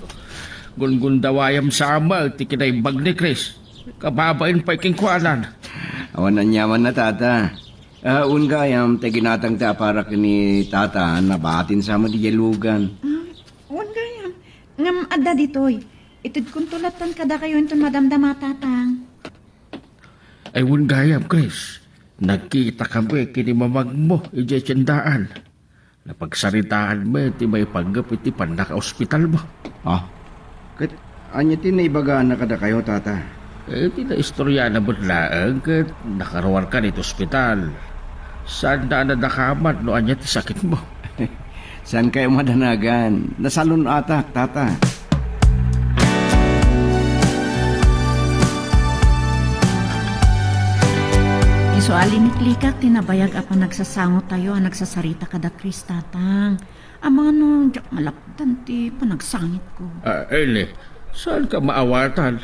Gunggundawayam sama, ti kinaimbag ni Chris. Kababain pa ikingkwanan. Awan na nyaman na tata. Ungayam, te ginatang ta para kini tata, nabatin sama di yalugan. Ungayam, ngam adda ditoy. Itid kung tulatan kada kayo itong madamdama tatang. Ay, ungayam, Chris. Nagkita kami kinimamag mo, ijetsendaan. Napagsaritaan mo, ti may panggap iti panaka-ospital mo. Kat, anya ti naibaga na kada kayo, tata? Ti na istorya na budlaang, kat nakarawar ka nito ospital. Saan na nakamat no anya ti sakit mo? Saan kayo madanagan? Nasalon atak, tata. Isuali ni Klikak, tinabayag apa nagsasangot tayo ang nagsasarita kada Chris tatang. Ama no, diyak malapdan ti panagsangit ko. Ele, saan ka maawatan?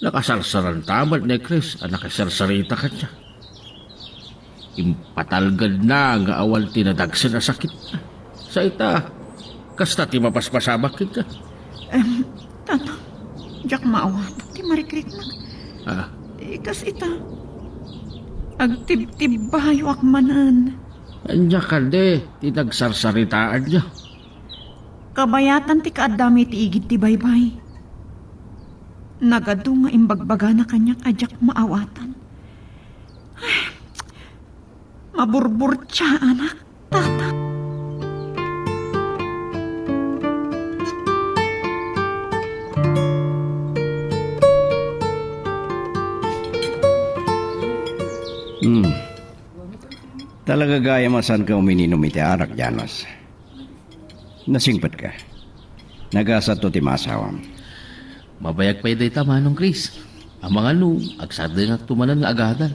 Nakasarsaran tamad ni Chris, nakasarsarita ka niya. Impatalgad na nga awal tinadagsan na sakit na. Sa ita, kasta ti mapaspasamak kita. Tatang, diyak maawatan ti marikrik na. Ikas ita. Agtib-tib bahayo akmanan. Anya ka de, tinagsarsaritaan niya. Kabayatan ti kaadami ti igid ti baybay. Nagado nga imbagbaga na kanya kadyak maawatan. Ay, maburbur siya anak, tata. Talaga gaya masan ka umininom iti arak, Janos. Nasingpat ka. Nagasat to ti masawam. Mabayag pa iti tamanong, Chris. Ang mga no, agsada nga tumanan nga agadal.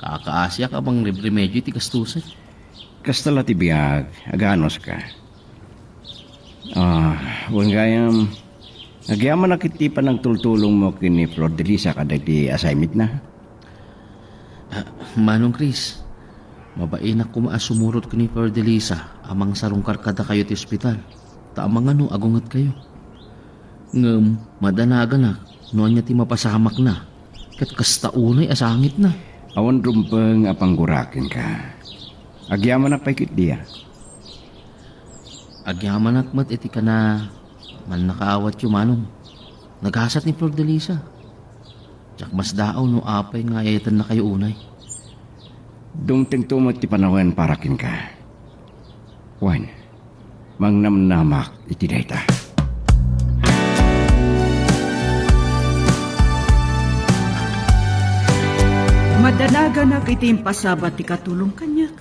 Kakaasya ka bang remedyo ti kastusan. Kastala ti biyag, aganos ka. Huwag gayam, nagyaman na kitipan ng tultulong mo kini Flor de Lisa kadag ti assignment na. Manong Chris, mabain ako maasumurot ko ni Flor de Lisa amang sarungkar kada kayo ti ospital. Taamang ano, agungat kayo. Ngam, madanagan na, noon niya ti mapasamak na. Kat kastaunay asangit na. Awan rumpeng apanggurakin ka. Agyaman na paikit diya. Agyaman akmat iti ka na man nakaawat yung manong. Naghasat ni Flor de Lisa. Tsak mas daaw no apay nga ayatan na kayo unay. Dumting tumot ti panawan parakin ka. Wan, mangnamnamak iti dayta. Madanaga na kiti impasabat ti katulong kanyak.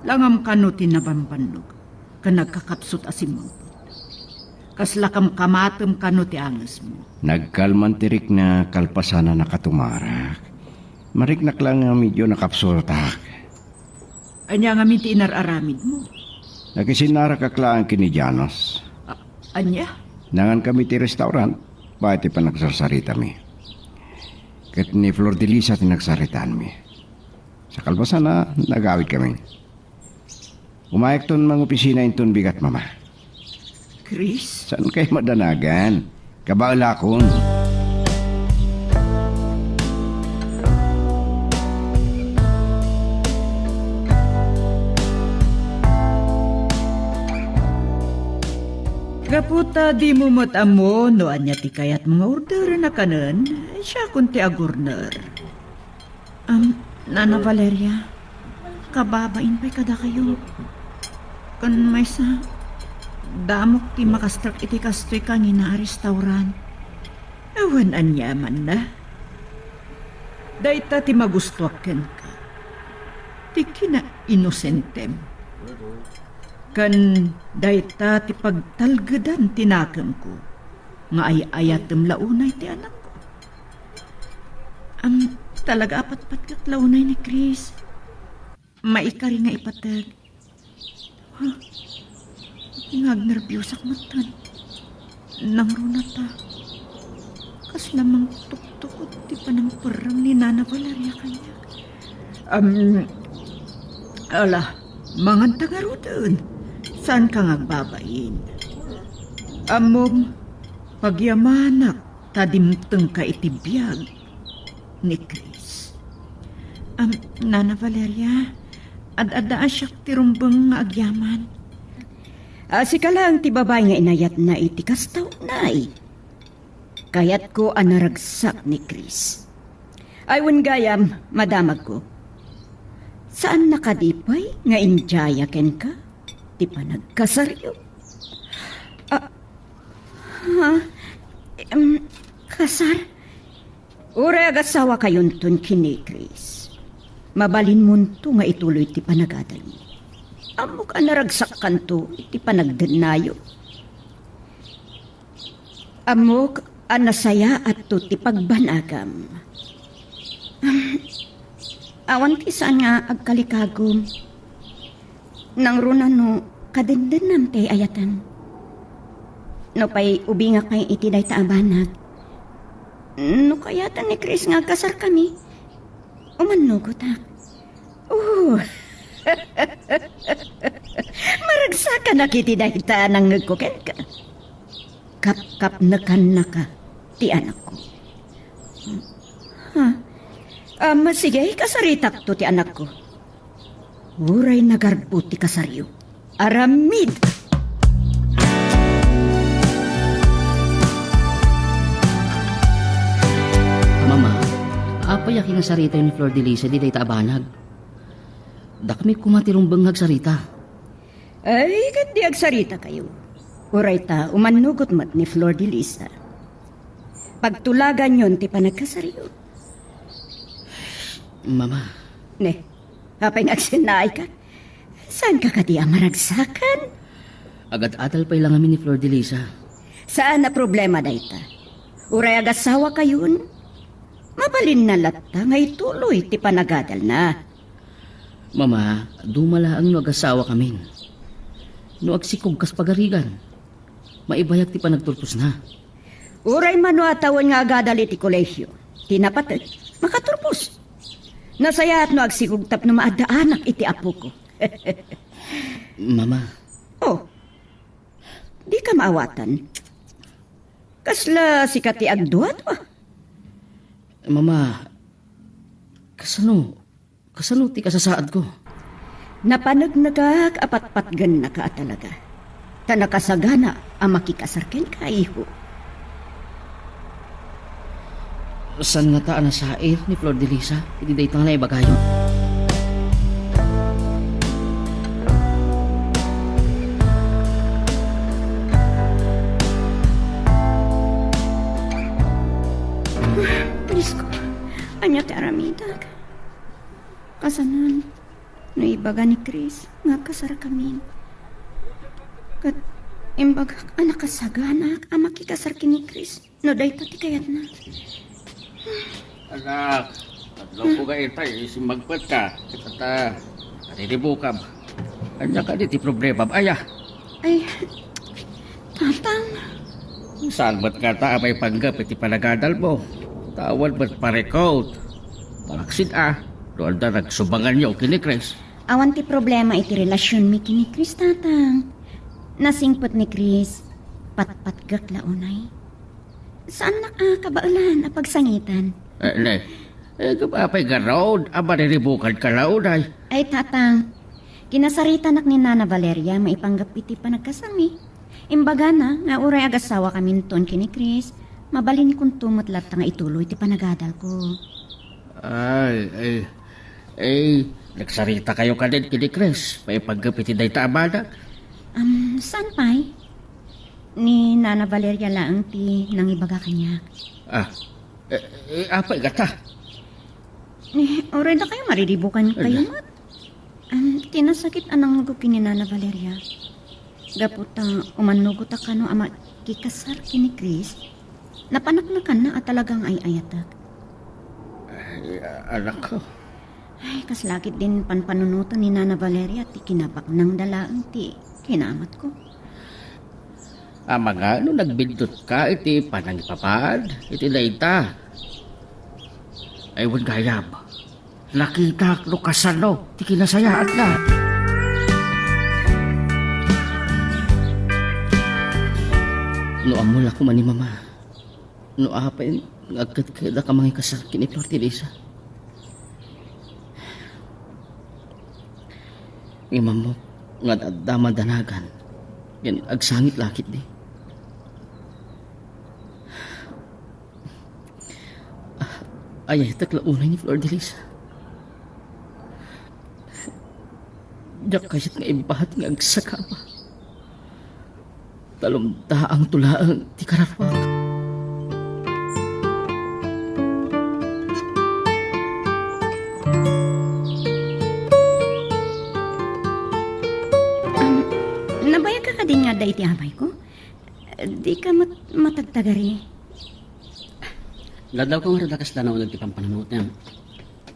Langam kano tinabambanlog. Kanagkakapsot asimang. Kasla kam kamatem kano ti angas mo. Nagkalman tirik na kalpasana nakatumarak. Mariknak lang nga medyo nakapsultak. Anya nga ti inararamid mo. Nakisinara kaklaan kini Janos. Anya? Nangan kami ti restaurant, bakit pa nagsarsarita mi. Kat ni Flor de Lisa tinagsaritaan mi. Sa kalpasana, nagawid kami. Umayak ton mga opisina inton bigat mama. Chris? Saan kayo madanagan? Kabaala akon. Gaputa di mo matamo no anya ti kayat mga order na kanan, siya kun ti agurner. Nana Valeria, kababain pa'y kada kayo. Kan may sa damok ti makastrak iti kastoy kang ina restaurant. Awan anya man na. Dayta ti magustuaken ka. Ti kina inosentem. Kan dayta ti pagtalgadan tinakam ko. Nga ay-ayatem launay ti anak ko. Talaga apat-pat kat launay ni Chris. Maikari nga ipatag. Ngagnerbyusak matan. Nang runata. Kas lamang tuktukot ti panamperang ni Nana Valeria kanya. Ala, manganta nga doon. Saan ka ngagbabain? Amom, pagyamanak, tadimteng ka itibiyag ni Chris. Nana Valeria, ad-adaan siya tirumbang nga agyaman. Sika lang ti babay nga inayat na iti kastaw na Kayat ko anaragsak ni Chris. Aywan gayam, madamag ko. Saan nakadipay nga injaya ken ka? Ti pa nagkasaryo. Kasar? Ure agasawa kayon ton kini Chris. Mabalin mo to nga ituloy ti panagadal mo. Amok anaragsak kanto iti panagdenayo. Amok anasaya at to ti pagbanagam. Awan ti saan nga agkalikagom. Nang runa no kadendennam ti ayatan. No pay ubi nga kay iti day taabanag. No kayatan ni Chris nga kasar kami. Umanugot ha. Maragsakan na kiti dahita nang nagkuken ka. Kap-kap na ka ti anak ko. Sige, kasaritak to ti anak ko. Uray nagarbo ti kasaryo. Aramid! Mama, apa yakin nga sarita ni Flor de Lisa di day taabanag? Da kami kumatirong banghag sarita. Ay, kandi agsarita kayo. Uray ta, umanugot mat ni Flor de Lisa. Pagtulagan yon ti panagkasaryo. Mama. Ne, hapay nagsinay ka. Saan ka kadi amaragsakan? Agad-atal pa ilang amin ni Flor de Lisa. Saan na problema dayta? Uray agasawa kayon. Mabalin na latta nga ituloy ti panagadal na. Mama, dumala ang nag-asawa kami. No agsikog kas pagarigan. Maibayag ti panagturpos na. Uray mano atawan nga agadali ti kolehyo. Tinapatid, makaturpos. Nasaya at no agsikog tap na maadaanak iti apo ko. Mama. Oh, di ka maawatan. Kasla sikat ti agduat ba? Mama, kasano ti kasasaad ko? Napanagnagag apat-patgan na ka talaga. Tanakasagana ang makikasarken ka, iho. San nga taan na sair ni Flor de Lisa? Hindi day tang naibagayo. Diyos ko, anya ti aramidag. Kasanan, no ibaga ni Chris, nga kasar kami. Kat, Imbag anak kasagana ang makikasar kini Chris. No day ti kayat na. Anak, adlaw ko ka itay, simagpat ka. Kata, kariribukab. Anya ka di ti problema, aya. Ay, tatang. Saan ba't ka ta, may panggap, iti panagadal mo. Tawad ba't parekot. Malaksid doon na nagsubangan niyo, kini Chris. Awan ti problema iti relasyon mi kini Chris, tatang. Nasingpot ni Chris, patpatgak launay. Saan nakakabaulan a pagsangitan? Kapapay ka raod, mariribukan ka launay. Ay, tatang. Kinasarita nak ni Nana Valeria, maipanggap iti panagkasami. Imbaga na, nga uray agasawa kami ton kini Chris. Mabalin kong tumot lahat nga ituloy iti panagadal ko. Nagsarita kayo ka din kini Chris. Maipanggap iti day taabada. Saan pa'y? Ni Nana Valeria lang ti nang ibaga kanya. Apay ka ta. Oray na kayo, mariribukan kayo mat. Tinasakit anang nugukin ni Nana Valeria. Gaputa, umanugot ka no ama kikasar kini Chris. Napanaknakan na at talagang ay ayatak. Anak ko. Ay, kaslagit din panpanunutan ni Nana Valeria ti kinabak ng dalaang ti kinamat ko. Mga nagbindot ka, iti panangipapad, iti dayta. Aywan gayab. Nakita no kasano, ti kinasayaan na. No amula ko man ni mama. No apay agad kada ka mga kasal kini Flor Teresa. Imam mo nga dama danagan. Yan agsangit lakit di. Ay, takla unay ni Flor Teresa. Diyak kayat nga ibahat nga agsaka pa. Talumdaang tulaang ti karapwak. Nabayag ka din nga da iti abay ko? Di ka matagtagari. Ladaw ko nga radakas tanaw nagtipang pananutan.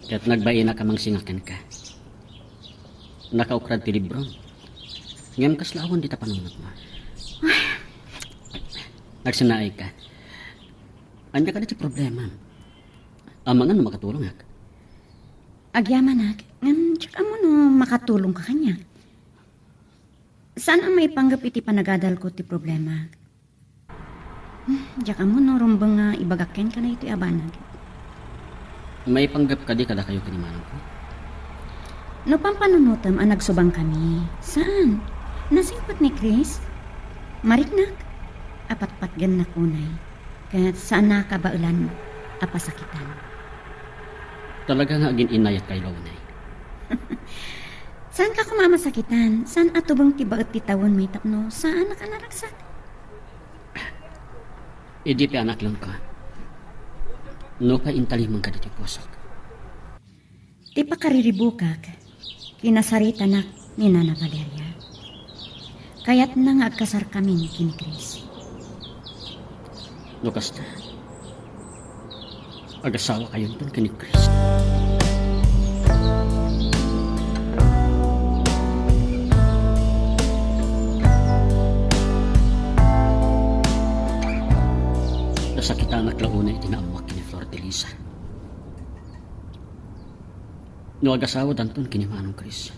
Kaya't nagbayi na kamang singakan ka. Nakaukrad ti libron. Ngayon kaslawon di ta panunot mo. Nagsinaay ka. Anya ka na ti problema. Amangan na makatulong ak. Agyaman ak, tsaka mo no makatulong ka kanya. Saan ang may panggap iti panagadal ko ti problema? Tsaka mo no rumbang nga ibagakken ka na ito abanag. May panggap ka di kada kayo kinimanong ko. No pampanunutam ang nagsubang kami. Saan? Nasingpot ni Chris? Mariknak. Apat-pat gan na kunay. Kaya saan nakabaulan apasakitan. Talaga nga agin inayat kay Launay. Saan ka kumamasakitan? Saan ato bang tibaot titawon may tapno? Saan nakanaragsak? Idi pa anak lang ka. No pa intalimang ka dito pusok. Ti pakariribukak, kinasarita na ni Nana Valeria. Kaya't nang agkasar kami ni kini Chris. Lukas na. Agasawa kayong ton kini Chris. Nasakita anak launay tinaamak kini Flor Teresa. No agasawa danton kini Manong Chris.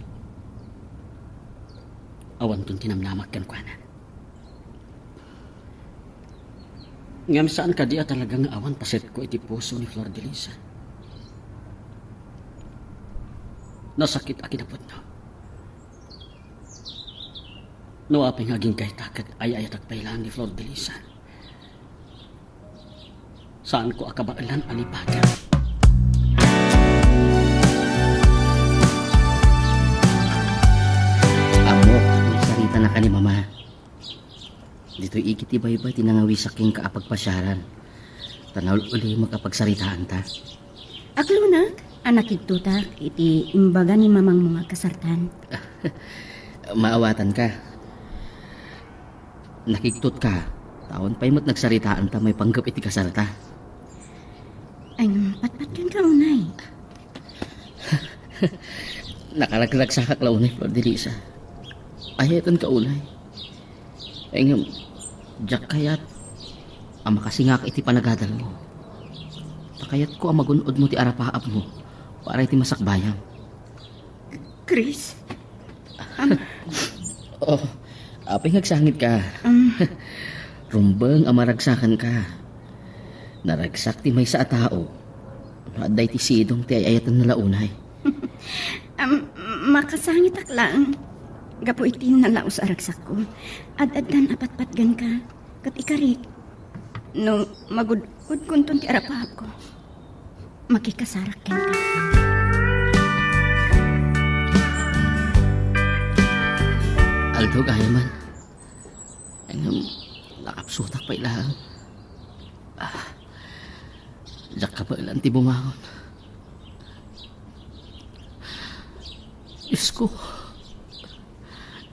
Awan ton tinamnamak kan kuanan. Ngam saan ka di talagang awan paset ko iti puso ni Flor Teresa. Nasakit akin apot no. No apeng aging kay takat ay ayatak pailan ni Flor Teresa. Saan ko akabailan alipagan? Amo, sarita na ka ni mama. Dito ikiti bay-bay tinangawi sa king kaapagpasyaran. Tanaw uli makapagsaritaan ta. Aklunak, anak itutak, iti imbaga ni mamang mga kasartan. Maawatan ka. Nakiktot ka. Taon pa'y mo't nagsaritaan ta may panggap iti kasarata. Ay, patpatkan ka unay. Nakaraglag sa kaklaunay, Flor de Risa. Ayaton ka unay. Ay nga, Jack kayat, ang makasingak iti panagadal mo. Pakayat ko ang magunod mo ti arapaap mo para iti masakbayang. Chris, Oh, apay nagsangit ka. Rumbang ang maragsakan ka. Naragsak ti may sa tao. Maaday ti sidong ti ayatan na launay. makasangit ak lang. Gapo iti nalaos aragsak ko. Ad-addan apatpatgan ka. Kat ikari. No magudud kunton ti arapahap ko. Makikasarak ken ka. Aldo gaya man. Ang nakapsutak pa ilang. Diyak ka ba ilang ti bumangon? Diyos ko.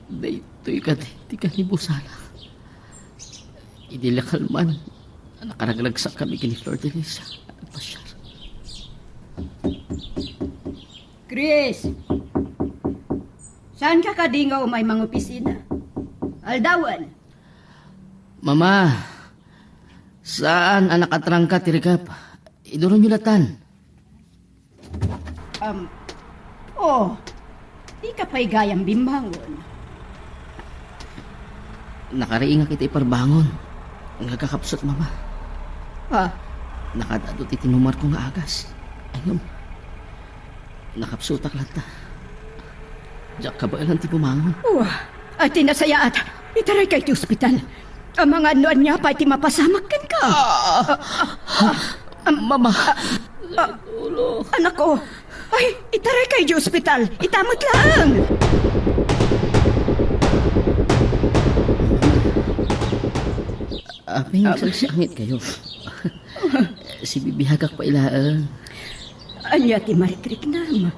Daytoy ka di ka ni Busala. Idilakal man. Nakaraglag kami kini Flor de Risa. Pasyar. Chris! Saan ka kadingaw may mga opisina? Aldawan! Mama, saan anak atrangka tirikap? Iduro nyo latan. Di ka pa'y gayang bimbangon. Nakariinga kita iparbangon. Nagkakapsot, mama. Ha? Nakadadot itinumar ko nga agas. Ayun. Nakapsutak lang ta. Diyak ka ba ilang ti pumangon? At tinasayaat, itaray kay ti ospital. Ang mga anuan niya pa iti mapasamak kan ka. Mama! Anak ko, ay, itaray kay di ospital. Itamot lang. Apay, nagsasangit kayo. Si bibihagak pa ilaan. Anya ti marikrik na.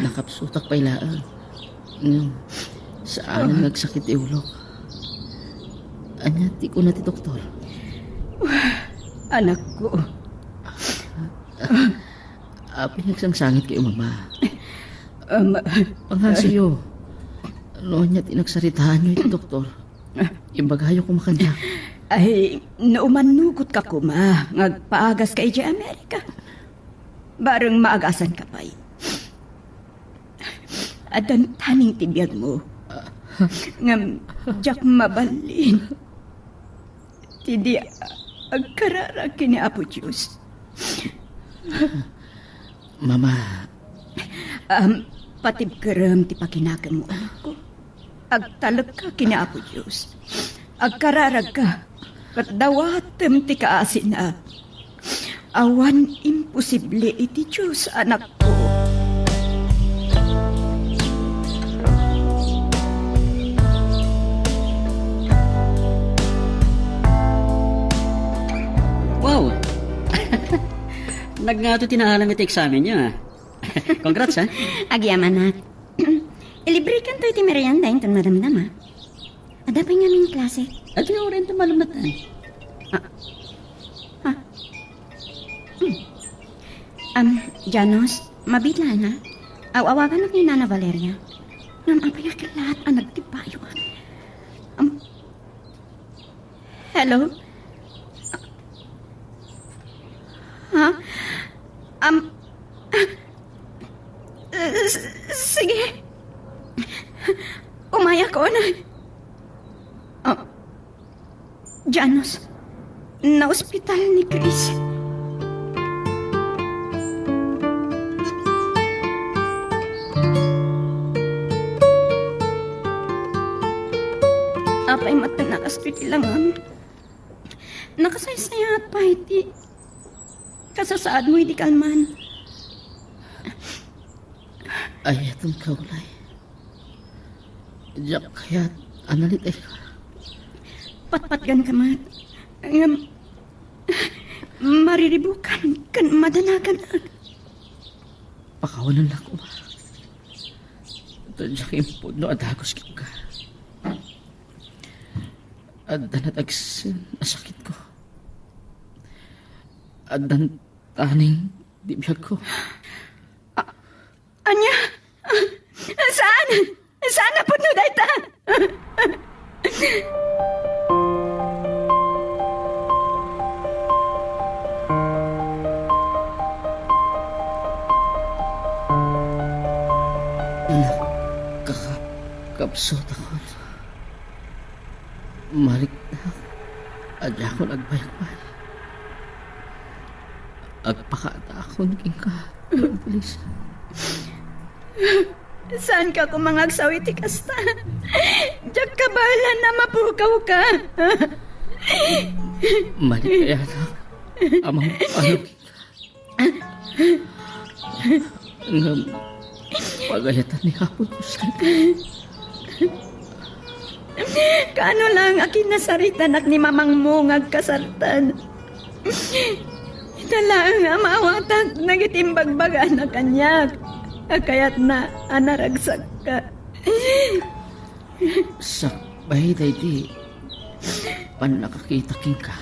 Nakapsutak pa ilaan. Ngayon, saan nagsakit iulok? Anya, ti ko na ti doktor. Anak ko, Apay, nagsangsangit kayo, mama. Pangasiyo. Ano niya tinagsaritahan niyo ito, doktor? Imbagayo ko makanya. ay naumanugot ka kuma. Ngagpaagas ka iti Amerika. Bareng maagasan ka pa'y. Adan taning tibiyag mo. Ngam, jak mabalin. Tidi, agkarara kini Apo Diyos. Mama, Patib karam ti pakinagan mo, anak ko. Agtalag ka kini Apo Diyos. Agkararag ka. Kat dawatem ti kaasin na. Awan imposible iti Diyos, anak ko. wow! Nagnato tinaalam iti examen niya. Congrats, ha? Agyaman na. Ilibre kan to iti merienda yung madamdama. Ada pa nga min klase. At yung rin malamnatan. Janos, mabitla na. Awawagan na ni Nana Valeria. Ngam apayak lahat ang nagtipayo. Hello? Ha? Sige. Umaya ko na. Janos, na ospital ni Chris. Apay matanakas ko tilangan. Nakasaysaya at pa iti. Kasasaad mo iti kalman. Ay, itong kaulay. Diyak kaya't analit ay ka. Patpatgan ka mat. Mariribukan kan madanagan. Pakawanan lang ko ba? Tadyak impod no adagos ka. Addan at agsin masakit ko. Addan taning dibiyag ko. Anya? Saan? Saan na po no dayta? Kapsot ako. Malik na. Adya ko nagbayag-bayag. Agpakata akong king ka. Pulis. Saan ka kumangag sa witikasta? Diyak ka bahala na mapukaw ka. Malik kaya na. Amang paano ng pagayatan ni Hapon ko sa Kaano lang akin nasaritan at ni mamang mungag kasartan. Ito lang nga maawatag nagitimbagbaga na kanyak. Kaya't na anaragsak ka. sakbay day di pan nakakita king ka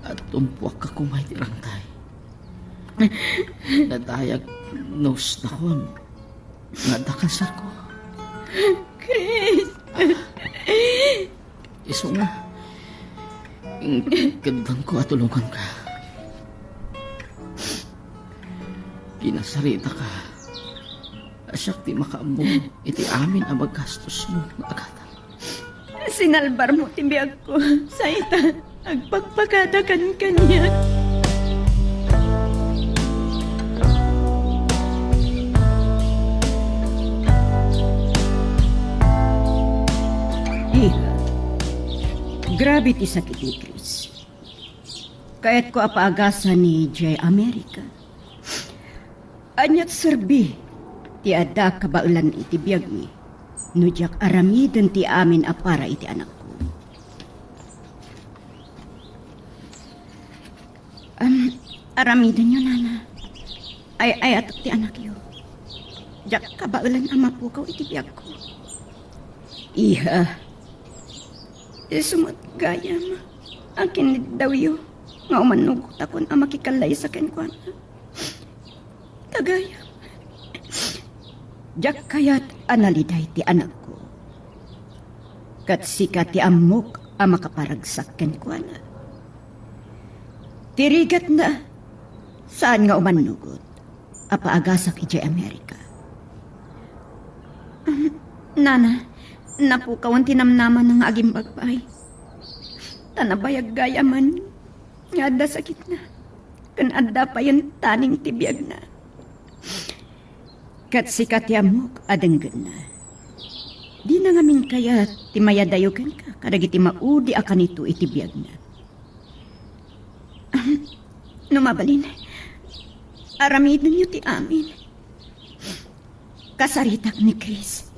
at tumpuak ka kumay tirangtay. Nadayag nose na kon. Nadakansar ko. Chris! Iso nga. Gandang ko at tulungan ka. Pinasarita ka. Asyak di makaambong iti amin ang magastos mo na agatan. Sinalbar mo timbiyag ko sa ita. Agpagpagadakan kanya. Iha, grabe ti sakit ni Chris. Kaya't ko apaagasan ni J. America. Anyat serbi, ti ada kabaulan iti biyag mi. Nujak aramiden ti amin apara iti anak ko. Aramiden nyo, nana. Ay atok ti anak yo. Jak kabaulan ama po kaw iti biyag ko. Iha, sumut gaya ma. Akin daw yo. Nga umanugot akon ang makikalay sa kenkwan. Tagaya. Jak kayat analiday ti anak ko. Kat sika ti amok ang makaparagsak kenkwan. Tirigat na. Saan nga umanugot? Apaagasak iti Amerika. Nana, napukawan tinamnaman ng aging bagbay. Tanabayag gayaman, nga da sakit na. Kan adda pa yung taning tibiyag na. Kat sikat yamok adenggan na. Di na ngamin kaya timayadayogan ka kadagiti maudi akan ito itibiyag na. Numabalin, aramidin niyo ti amin. Kasaritak ni Chris.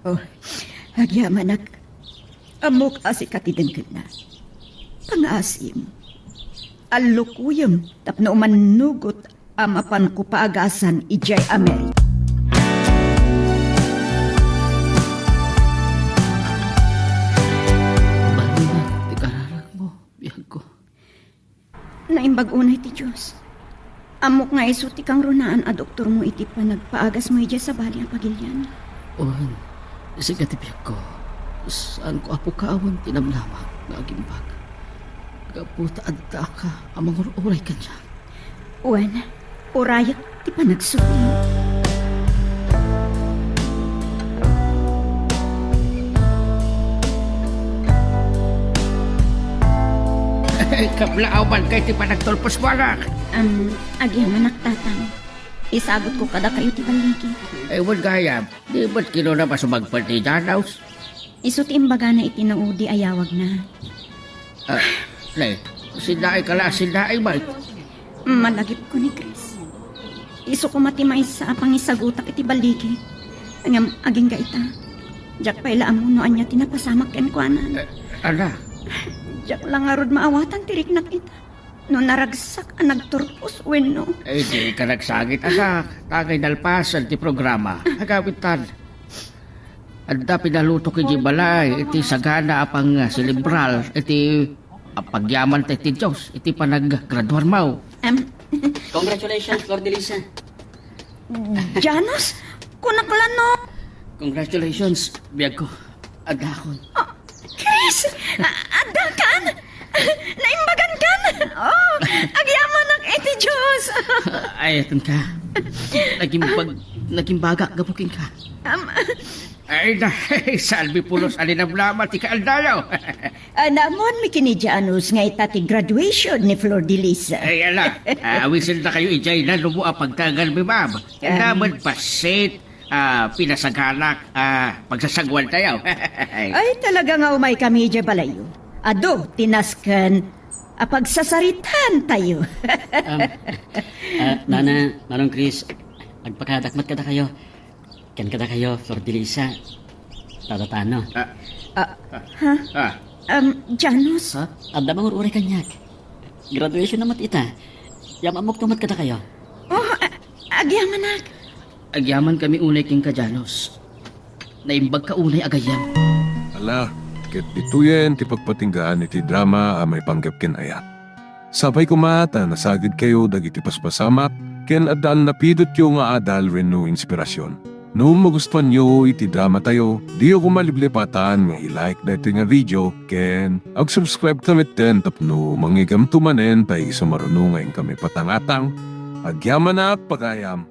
Oh, hagyamanak. Amok asikatidenggan na. Pangasim. Alukuyam tapno umanugot amapan ko paagasan ijay Amerika. Bali na, ti kararag mo, biyag ko. Naimbag unay ti Diyos. Amok nga isuti kang runaan a doktor mo iti pa nagpaagas mo ija sa bali ang pagilyan. Ohan, sige ti biyag ko. Saan ko apo kaawan tinamlamak na agimbag. Kaputa adta ka amang uray ka niya. Uwan, urayak ti pa nagsuti. Kablaawan kay ti panagtulpos warak. Agyan anak tatang. Isagot ko kada kayo ti baliki. Wag gayam. Di ba't kino na masumagpal ti Janaus? Isuti imbaga na itinaudi ayawag na. Nay, sindaay ka lang, sindaay ba? Malagip ko ni Chris. Isu ko matimay sa pangisagutak iti baliki. Angam aging gaita. Jak pa ilaam mo noan niya tinapasamak kenkwanan. Ala, Jak lang arod maawatan tirik na kita. No naragsak ang nagturpos wenno. di ka nagsagit asak. Tagay nalpasan ti programa. Agawitan. Anda pinaluto kay balay, iti sagana apang celebral, iti pagyaman tayo ti Diyos, iti panag-graduar mo. Congratulations, Flor de Lisa. Janos, kunaklano. Congratulations, biyag ko. Adakon. Chris, adang kan? Naimbagan kan? Oh, agyaman ng iti Diyos. Ay, eton ka. Naging baga, gapukin ka. Ay na, salvi pulos alinablaman, ti kaaldayaw. Namon mi kini Janus nga itati graduation ni Flor de Lisa. Ay, ala, wisil na kayo ijay na lumo pagtagal mi ma'am. Naman pasit, pinasaganak, pagsasagwan tayo. Ay talaga nga umay kami dya balayo. Ado, tinaskan, pagsasaritan tayo. Nana, Manong Chris, agpakadakmat kada kayo. Ken kada kayo, Flor de Lisa. Tatatano. Janus, Ha? Adda bang uray kanyak. Graduation namat ita. Yamamok tumat kada kayo. agyaman nak. Agyaman kami unay king kajanos. Naimbag ka unay agayam. Ala, ket ituyen ti pagpatinggaan iti drama a may panggap ken ayat. Sabay kumata nasagid kayo dagiti paspasamak ken adal napidot yo nga adal wenno inspirasyon. No magustuhan nyo iti drama tayo, di ako maliblipatan nga i-like dati nga video ken ag-subscribe tamit ten tapno mangigam tumanen tayo sa marunungan kami patangatang agyaman na pagayam.